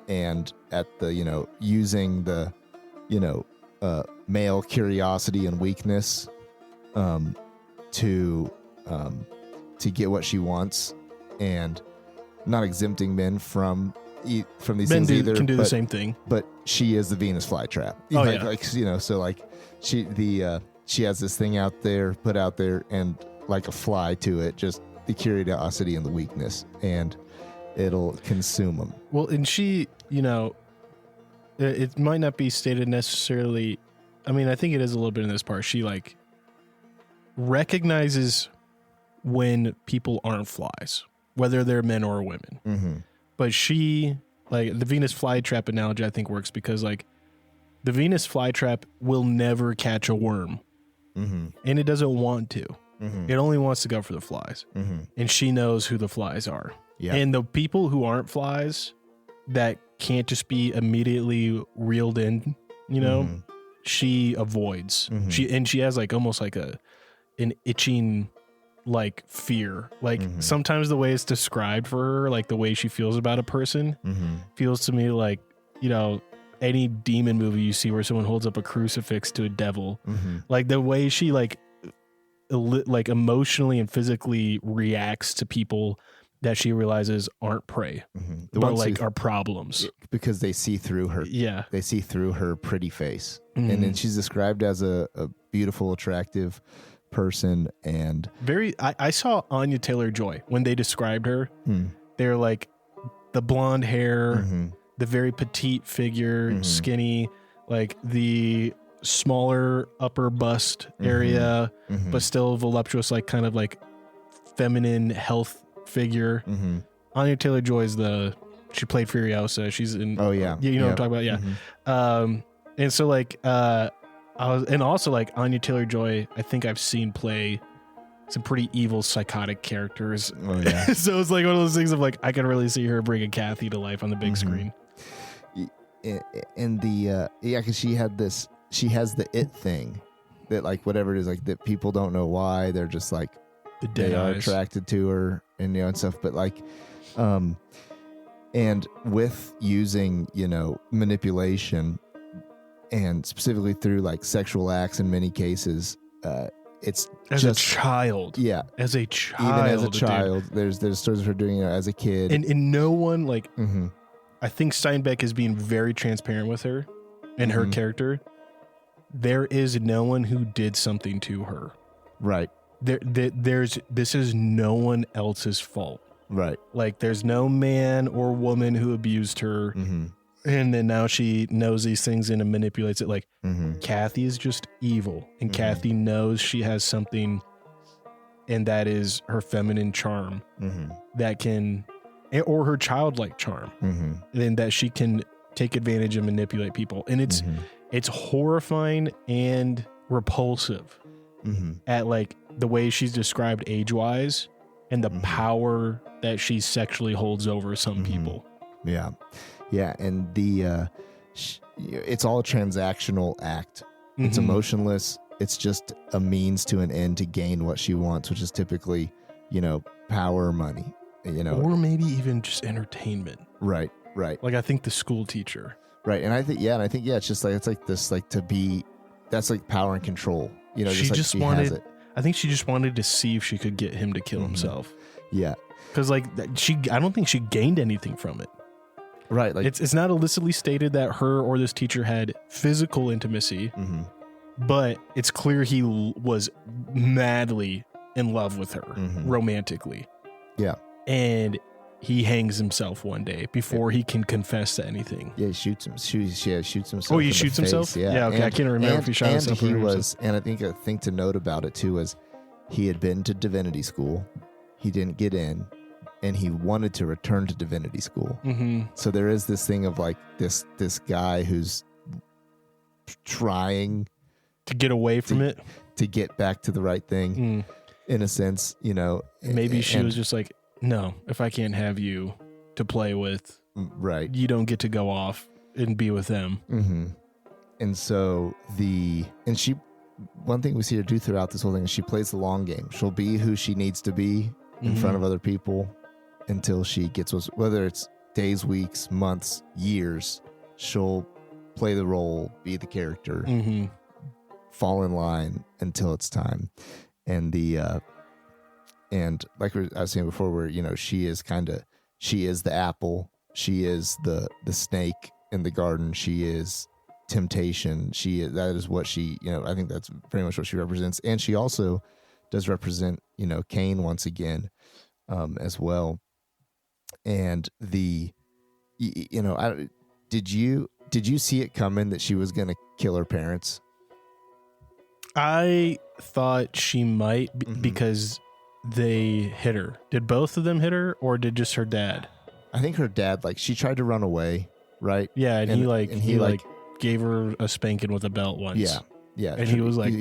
and at the, using the, male curiosity and weakness, to get what she wants, and not exempting men from these things either. Can do the same thing, but she is the Venus flytrap. So like she has this thing put out there, and like a fly to it, just the curiosity and the weakness, and it'll consume them. Well, and she, it might not be stated necessarily. I mean, I think it is a little bit in this part. She like recognizes when people aren't flies, whether they're men or women. Mm-hmm. But she, like the Venus flytrap analogy, I think works because like the Venus flytrap will never catch a worm, Mm-hmm. and it doesn't want to. Mm-hmm. It only wants to go for the flies, Mm-hmm. and she knows who the flies are. Yeah. And the people who aren't flies that can't just be immediately reeled in, you know, Mm-hmm. she avoids. Mhm. She has like almost like an itching like fear. Like sometimes the way it's described for her, like the way she feels about a person, feels to me like, you know, any demon movie you see where someone holds up a crucifix to a devil. Like the way she like emotionally and physically reacts to people that she realizes aren't prey, but like are problems. Because they see through her. Yeah. They see through her pretty face. And then she's described as a beautiful, attractive person. And I saw Anya Taylor-Joy when they described her. They're like the blonde hair, the very petite figure, skinny, like the smaller upper bust area, but still voluptuous, like kind of like feminine health figure. Anya Taylor-Joy is she played Furiosa. She's in. Oh yeah, you know what I'm talking about. Yeah. And so like also like Anya Taylor-Joy, I think I've seen play some pretty evil psychotic characters. Oh yeah. So it's like one of those things of like I can really see her bringing Kathy to life on the big screen. And because she has the it thing that like whatever it is, like that people don't know why they're just like they are attracted to her and and stuff, but like and with using manipulation and specifically through like sexual acts in many cases, it's as a child. Yeah, as a child. Even as a child, there's stories of her doing it as a kid, and no one like. I think Steinbeck is being very transparent with her and her character. There is no one who did something to her. Right. This is no one else's fault. Right. Like there's no man or woman who abused her. And then now she knows these things and manipulates it. Like Kathy is just evil. And Kathy knows she has something, and that is her feminine charm that can, or her childlike charm, and that she can take advantage and manipulate people. And it's horrifying and repulsive at like the way she's described age-wise and the power that she sexually holds over some people. Yeah. Yeah. And it's all a transactional act. It's emotionless. It's just a means to an end to gain what she wants, which is typically, power or money. Or maybe even just entertainment. Right. Like I think the school teacher. Right. And I think it's just like, it's like this, like that's like power and control, I think she just wanted to see if she could get him to kill himself. Yeah. Cause like I don't think she gained anything from it. Right. Like it's not illicitly stated that her or this teacher had physical intimacy, but it's clear he was madly in love with her romantically. Yeah. And he hangs himself one day before he can confess to anything. Yeah, he shoots him. Shoots himself. Oh, he shoots himself? Yeah. Okay. I can't remember if he shot himself. And I think a thing to note about it too was he had been to divinity school. He didn't get in, and he wanted to return to divinity school. So there is this thing of like this guy who's trying to get away from it, to get back to the right thing. In a sense, maybe she was just like, no, if I can't have you to play with, right, you don't get to go off and be with them. And so one thing we see her do throughout this whole thing is she plays the long game. She'll be who she needs to be in front of other people until she gets whether it's days, weeks, months, years, she'll play the role, be the character, fall in line until it's time. And and like I was saying before, where she is the apple, she is the snake in the garden, she is temptation, that is what she, I think that's pretty much what she represents. And she also does represent, Cain once again, as well. And did you see it coming that she was going to kill her parents? I thought she might because they hit her. Did both of them hit her, or did just her dad? I think her dad, like, she tried to run away, right? Yeah, and he gave her a spanking with a belt once. Yeah. Yeah. And he was like,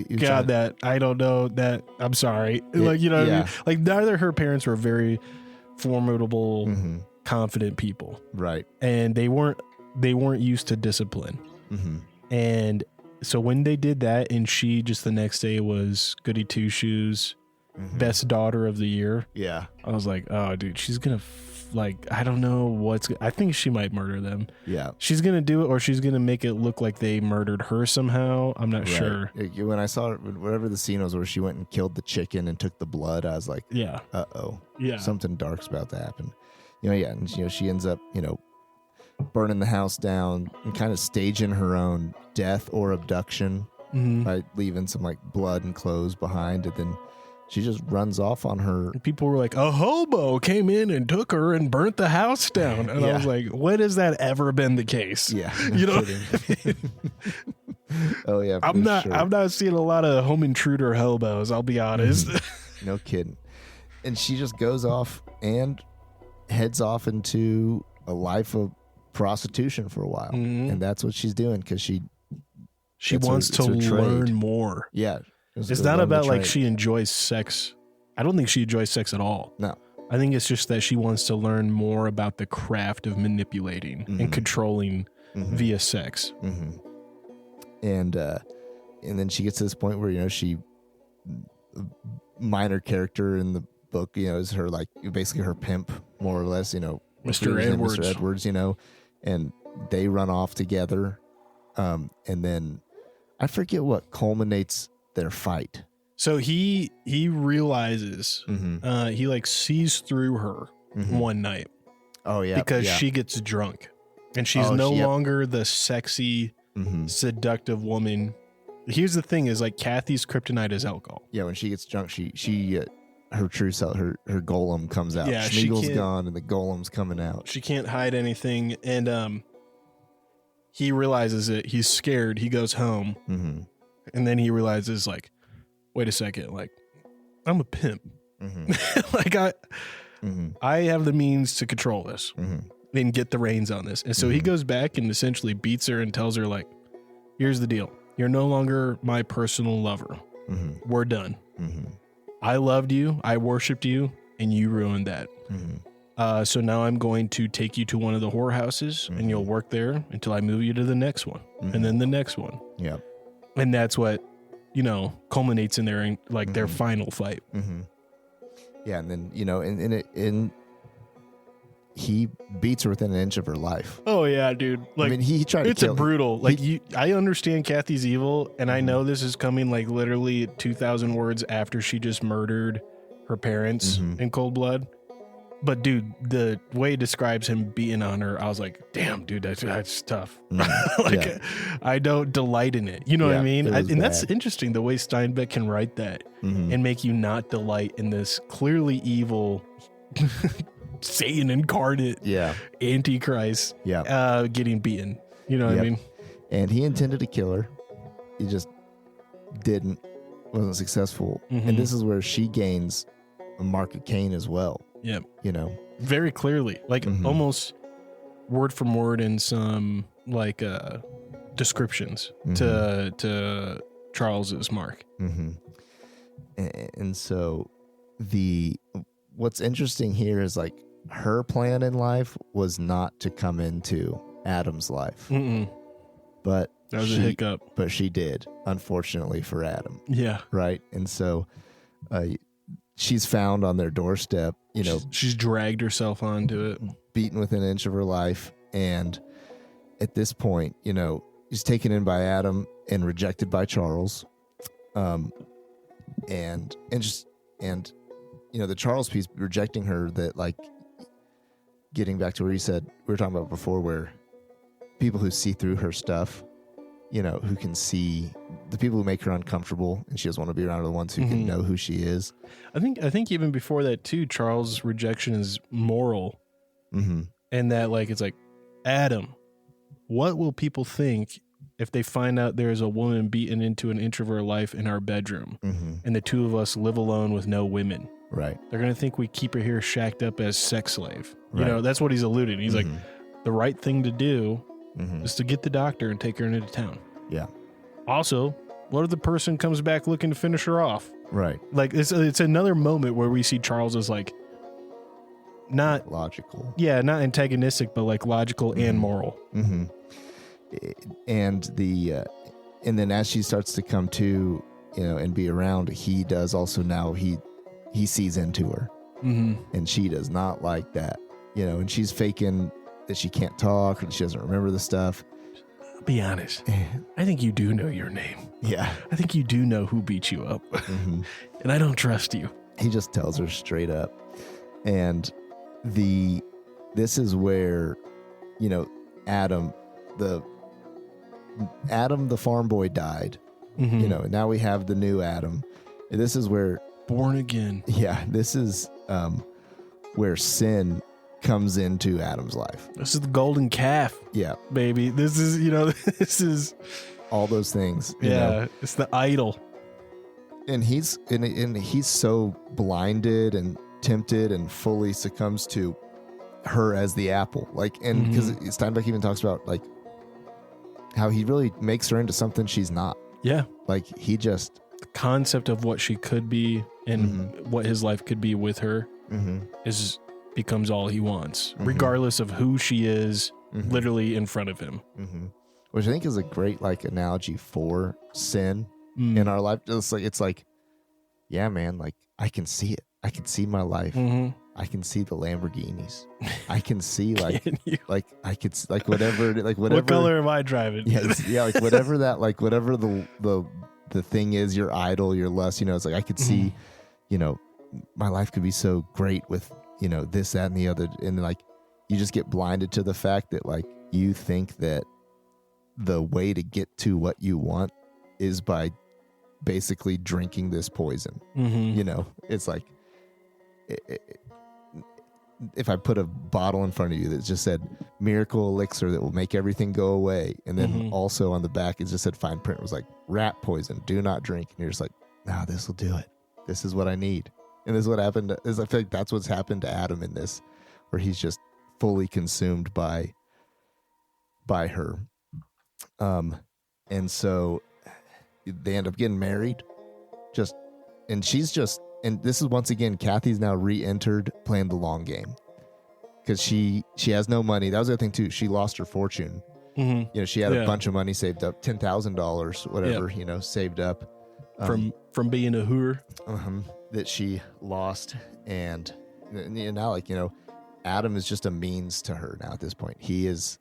I don't know that. I'm sorry. Like, you know what I mean? Like, neither her parents were very formidable, confident people. Right. And they weren't used to discipline. And so when they did that, and she just the next day was goody two shoes, best daughter of the year. Yeah. I was like, oh, dude, she's going to I don't know I think she might murder them. Yeah. She's going to do it, or she's going to make it look like they murdered her somehow. I'm not sure. When I saw whatever the scene was where she went and killed the chicken and took the blood, I was like, yeah. Uh-oh. Yeah. Something dark's about to happen. And she ends up, burning the house down and kind of staging her own death or abduction by leaving some like blood and clothes behind, and then she just runs off on her. People were like, a hobo came in and took her and burnt the house down. And I was like, when has that ever been the case? Yeah. No Oh yeah. I'm not seeing a lot of home intruder hobos, I'll be honest. No kidding. And she just goes off and heads off into a life of prostitution for a while. And that's what she's doing because she wants to learn more. Yeah. It's not about like she enjoys sex. I don't think she enjoys sex at all. No. I think it's just that she wants to learn more about the craft of manipulating and controlling via sex. And then she gets to this point where, she, minor character in the book, is her, like, basically her pimp, more or less, Mr. Edwards, and they run off together. And then I forget what culminates their fight. So he realizes, he like sees through her one night. Oh yeah. Because she gets drunk and she's no longer the sexy, seductive woman. Here's the thing is like Kathy's kryptonite is alcohol. Yeah. When she gets drunk, she her true self, her golem comes out. Yeah. Schmiegel's gone and the golem's coming out. She can't hide anything. And, he realizes it. He's scared. He goes home. And then he realizes, like, wait a second, like, I'm a pimp. Like, I have the means to control this and get the reins on this. And so he goes back and essentially beats her and tells her, like, here's the deal. You're no longer my personal lover. We're done. I loved you. I worshipped you. And you ruined that. So now I'm going to take you to one of the whorehouses and you'll work there until I move you to the next one and then the next one. Yeah. And that's what, culminates in their, like their final fight. Yeah. And then, and he beats her within an inch of her life. Oh yeah, dude. Like, I mean, he tried to kill It's brutal. Like I understand Kathy's evil and I know this is coming like literally 2,000 words after she just murdered her parents in cold blood. But dude, the way it describes him beating on her, I was like, damn, dude, that's tough. I don't delight in it. You know what I mean? And that's interesting, the way Steinbeck can write that and make you not delight in this clearly evil Satan incarnate Antichrist getting beaten. You know what I mean? And he intended to kill her. He just wasn't successful. And this is where she gains a mark of Cain as well. Yeah. Very clearly, like almost word from word in some like descriptions to Charles's mark. And so what's interesting here is like her plan in life was not to come into Adam's life, but that was a hiccup. But she did, unfortunately for Adam. Yeah. Right. And so she's found on their doorstep, she's dragged herself onto it, beaten within an inch of her life. And at this point, she's taken in by Adam and rejected by Charles. And the Charles piece rejecting her, that like getting back to where you said we were talking about before, where people who see through her stuff, who can see the people who make her uncomfortable and she doesn't want to be around, are the ones who can know who she is. I think even before that too, Charles' rejection is moral. And that like, it's like, Adam, what will people think if they find out there is a woman beaten into an inch of her life in our bedroom and the two of us live alone with no women. Right. They're going to think we keep her here shacked up as sex slave. You know, that's what he's alluding. He's like, the right thing to do is to get the doctor and take her into town. Yeah. Also, what if the person comes back looking to finish her off? Right. Like, it's another moment where we see Charles as like, not logical. Yeah, not antagonistic, but like logical and moral. And and then as she starts to come to, you know, and be around, he does also now he sees into her, and she does not like that, you know, and she's faking that she can't talk or that she doesn't remember the stuff. I'll be honest, I think you do know your name. Yeah, I think you do know who beat you up, and I don't trust you. He just tells her straight up, and this is where, you know, Adam the farm boy died, you know, and now we have the new Adam. And this is where born again. Yeah, this is where sin comes into Adam's life. This is the golden calf. Yeah, baby. This is, you know, this is all those things. Yeah, you know? It's the idol. And he's so blinded and tempted and fully succumbs to her as the apple. Like, and because Steinbeck even talks about like how he really makes her into something she's not. Yeah. Like he just the concept of what she could be and what his life could be with her becomes all he wants, regardless of who she is, literally in front of him. Which I think is a great like analogy for sin in our life. It's like, yeah, man, like I can see it. I can see my life. I can see the Lamborghinis. I can see like I could like whatever. What color am I driving? Yeah, like whatever that, like whatever the thing is, your idol, your lust. You know, it's like I could see, you know, my life could be so great with, you know, this, that, and the other, and like you just get blinded to the fact that like you think that the way to get to what you want is by basically drinking this poison. You know, it's like if I put a bottle in front of you that just said miracle elixir that will make everything go away, and then also on the back it just said fine print, it was like rat poison, do not drink, and you're just like, nah, this will do it, this is what I need. And this is what happened I feel like that's what's happened to Adam in this, where he's just fully consumed by her. And so they end up getting married, and this is once again, Kathy's now re-entered playing the long game, because she has no money. That was the other thing too. She lost her fortune. You know, she had a bunch of money saved up, $10,000, whatever, you know, saved up from being a whore that she lost. And now, like, you know, Adam is just a means to her now at this point. He is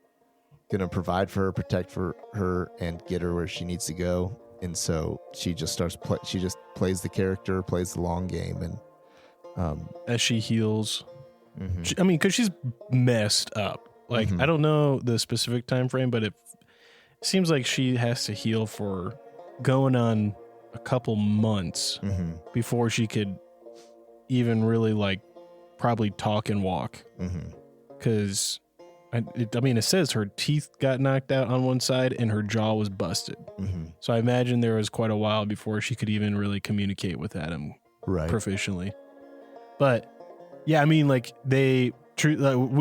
going to provide for her, protect for her, and get her where she needs to go. And so she just she just plays the character, plays the long game. And as she heals, I mean, because she's messed up. Like, I don't know the specific time frame, but it seems like she has to heal for going on a couple months before she could even really, like, probably talk and walk. Because I mean, it says her teeth got knocked out on one side and her jaw was busted. So I imagine there was quite a while before she could even really communicate with Adam proficiently. But yeah, I mean, like we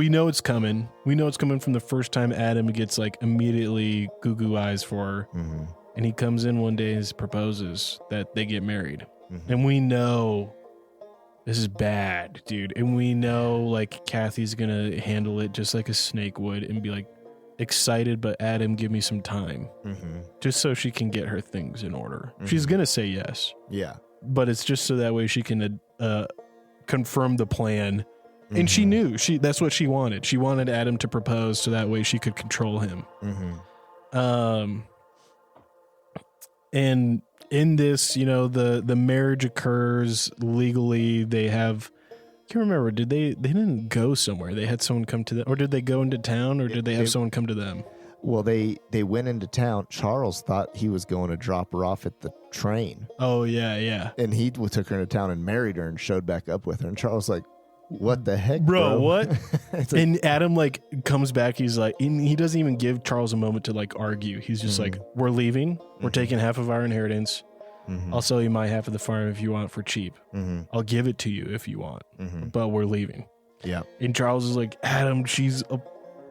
know it's coming. We know it's coming from the first time Adam gets like immediately goo eyes for her. And he comes in one day and proposes that they get married. And we know this is bad, dude. And we know like Kathy's gonna handle it just like a snake would and be like excited, but Adam, give me some time. Just so she can get her things in order. She's gonna say yes. Yeah. But it's just so that way she can confirm the plan. And she knew that's what she wanted. She wanted Adam to propose so that way she could control him. And in this, you know, the marriage occurs legally. They have, I can't remember, they didn't go somewhere. They had someone come to them, or did they go into town, or did they have someone come to them? Well, they went into town. Charles thought he was going to drop her off at the train. Oh, yeah. And he took her into town and married her and showed back up with her. And Charles was like, what the heck, bro? What? Like, and Adam like comes back. He's like, he doesn't even give Charles a moment to like argue. He's just like, we're leaving. We're taking half of our inheritance. I'll sell you my half of the farm if you want for cheap. I'll give it to you if you want, but we're leaving. Yeah. And Charles is like, Adam, she's a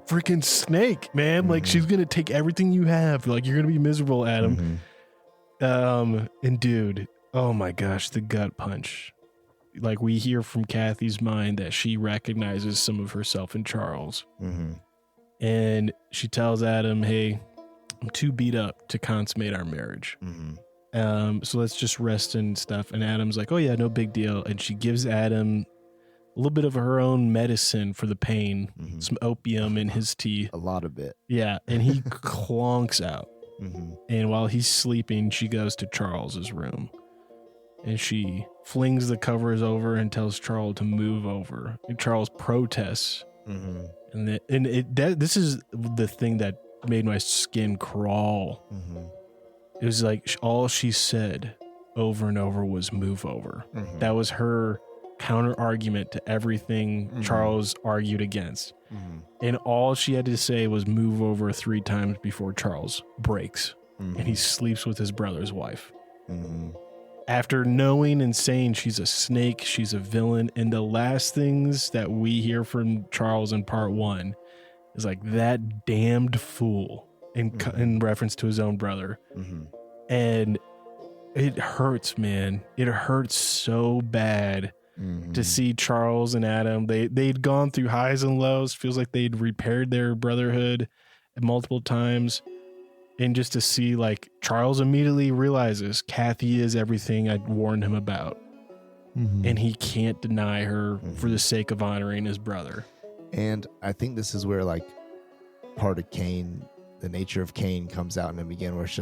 freaking snake, man. Like, she's going to take everything you have. Like, you're going to be miserable, Adam. And dude, oh my gosh, the gut punch. Like, we hear from Kathy's mind that she recognizes some of herself in Charles. And she tells Adam, hey, I'm too beat up to consummate our marriage. So let's just rest and stuff. And Adam's like, oh yeah, no big deal. And she gives Adam a little bit of her own medicine for the pain, some opium in his tea. A lot of it. Yeah. And he clonks out. And while he's sleeping, she goes to Charles's room and she flings the covers over and tells Charles to move over. And Charles protests. And this is the thing that made my skin crawl. It was like all she said over and over was move over. That was her counter argument to everything Charles argued against. And all she had to say was move over 3 times before Charles breaks and he sleeps with his brother's wife. After knowing and saying she's a snake, she's a villain, and the last things that we hear from Charles in part 1 is like, that damned fool. In reference to his own brother. And it hurts, man. It hurts so bad to see Charles and Adam. They'd gone through highs and lows. Feels like they'd repaired their brotherhood multiple times. And just to see like Charles immediately realizes Kathy is everything I warned him about. And he can't deny her for the sake of honoring his brother. And I think this is where like part of Cain, the nature of Cain comes out in the beginning, where it's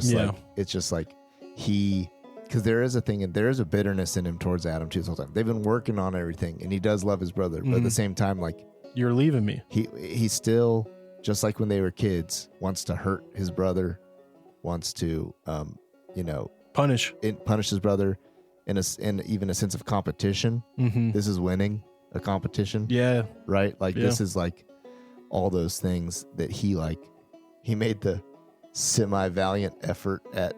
just like because there is a thing and there is a bitterness in him towards Adam too the whole time. They've been working on everything and he does love his brother, but at the same time, like, you're leaving me. He still, just like when they were kids, wants to hurt his brother, wants to punish his brother in even a sense of competition. This is winning a competition. Yeah. Right? Like this is like all those things that he made the semi-valiant effort at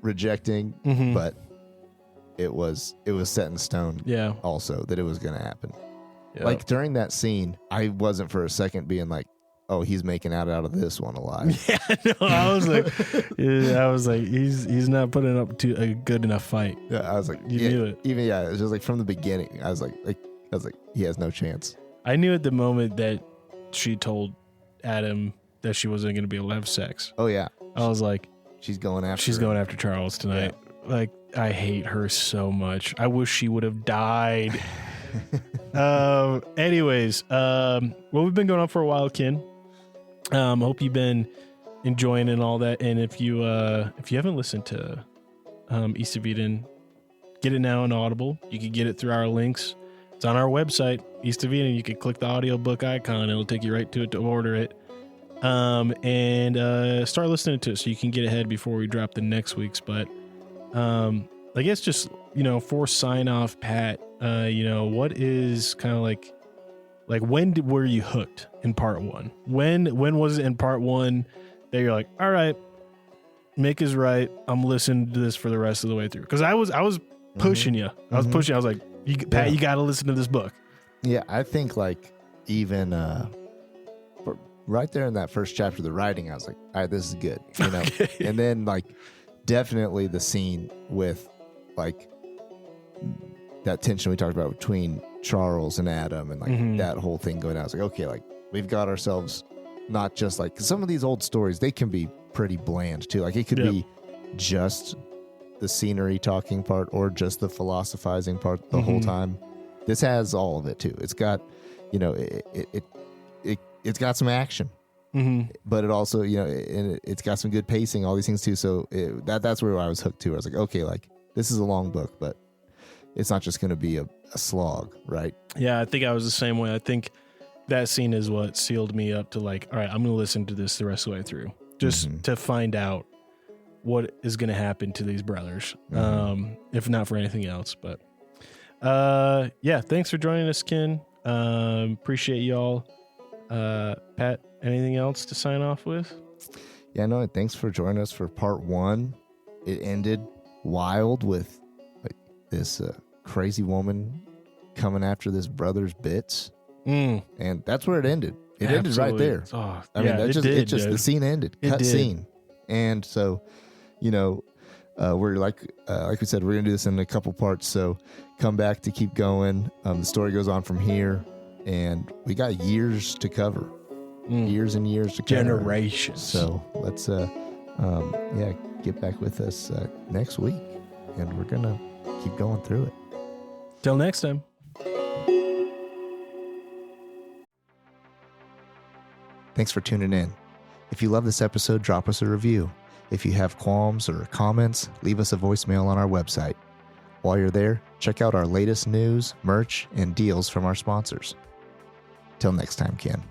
rejecting, but it was set in stone. Yeah. Also, that it was going to happen. Yep. Like during that scene, I wasn't for a second being like, "Oh, he's making out of this one alive." Yeah, no, I was like, he's not putting up to a good enough fight. Yeah, I was like, you knew it. Even it was just like from the beginning. I was like, he has no chance. I knew at the moment that she told Adam that she wasn't going to be able to have sex. Oh yeah. I was like, she's going after Charles tonight. Yeah. Like, I hate her so much. I wish she would have died. Anyways, well, we've been going on for a while, Ken. Hope you've been enjoying and all that. And if you haven't listened to East of Eden, get it now on Audible. You can get it through our links. It's on our website, East of Eden. You can click the audiobook icon. It'll take you right to it to order it. And start listening to it so you can get ahead before we drop the next week's. But I guess just, for sign off, Pat, what is kind of like when were you hooked in part 1? When was it in part 1 that you're like, all right, Mick is right, I'm listening to this for the rest of the way through? Because I was pushing you. I was pushing. I was like, Pat, you got to listen to this book. Yeah, I think like even right there in that first chapter of the writing, I was like, all right, this is good, Okay. And then like definitely the scene with like that tension we talked about between Charles and Adam and like that whole thing going on. I was like, okay, like we've got ourselves not just like, 'cause some of these old stories, they can be pretty bland too. Like it could be just the scenery talking part or just the philosophizing part the whole time. This has all of it too. It's got, it's got some action, but it also, it's got some good pacing, all these things too. So that's where I was hooked to. I was like, okay, like this is a long book, but it's not just going to be a slog, right? Yeah, I think I was the same way. I think that scene is what sealed me up to like, all right, I'm going to listen to this the rest of the way through, just to find out what is going to happen to these brothers, if not for anything else. But thanks for joining us, Ken. Appreciate y'all. Pat, anything else to sign off with? Yeah, no, thanks for joining us for part 1. It ended wild with this crazy woman coming after this brother's bits. And that's where it ended. It ended right there. Oh, I mean, the scene ended. Cut scene. And so, we're like we said, we're going to do this in a couple parts. So come back to keep going. The story goes on from here. And we got years to cover. Years and years to cover. Generations. So let's, get back with us next week. And we're going to keep going through it. Till next time. Thanks for tuning in. If you love this episode, drop us a review. If you have qualms or comments, leave us a voicemail on our website. While you're there, check out our latest news, merch, and deals from our sponsors. Till next time, Ken.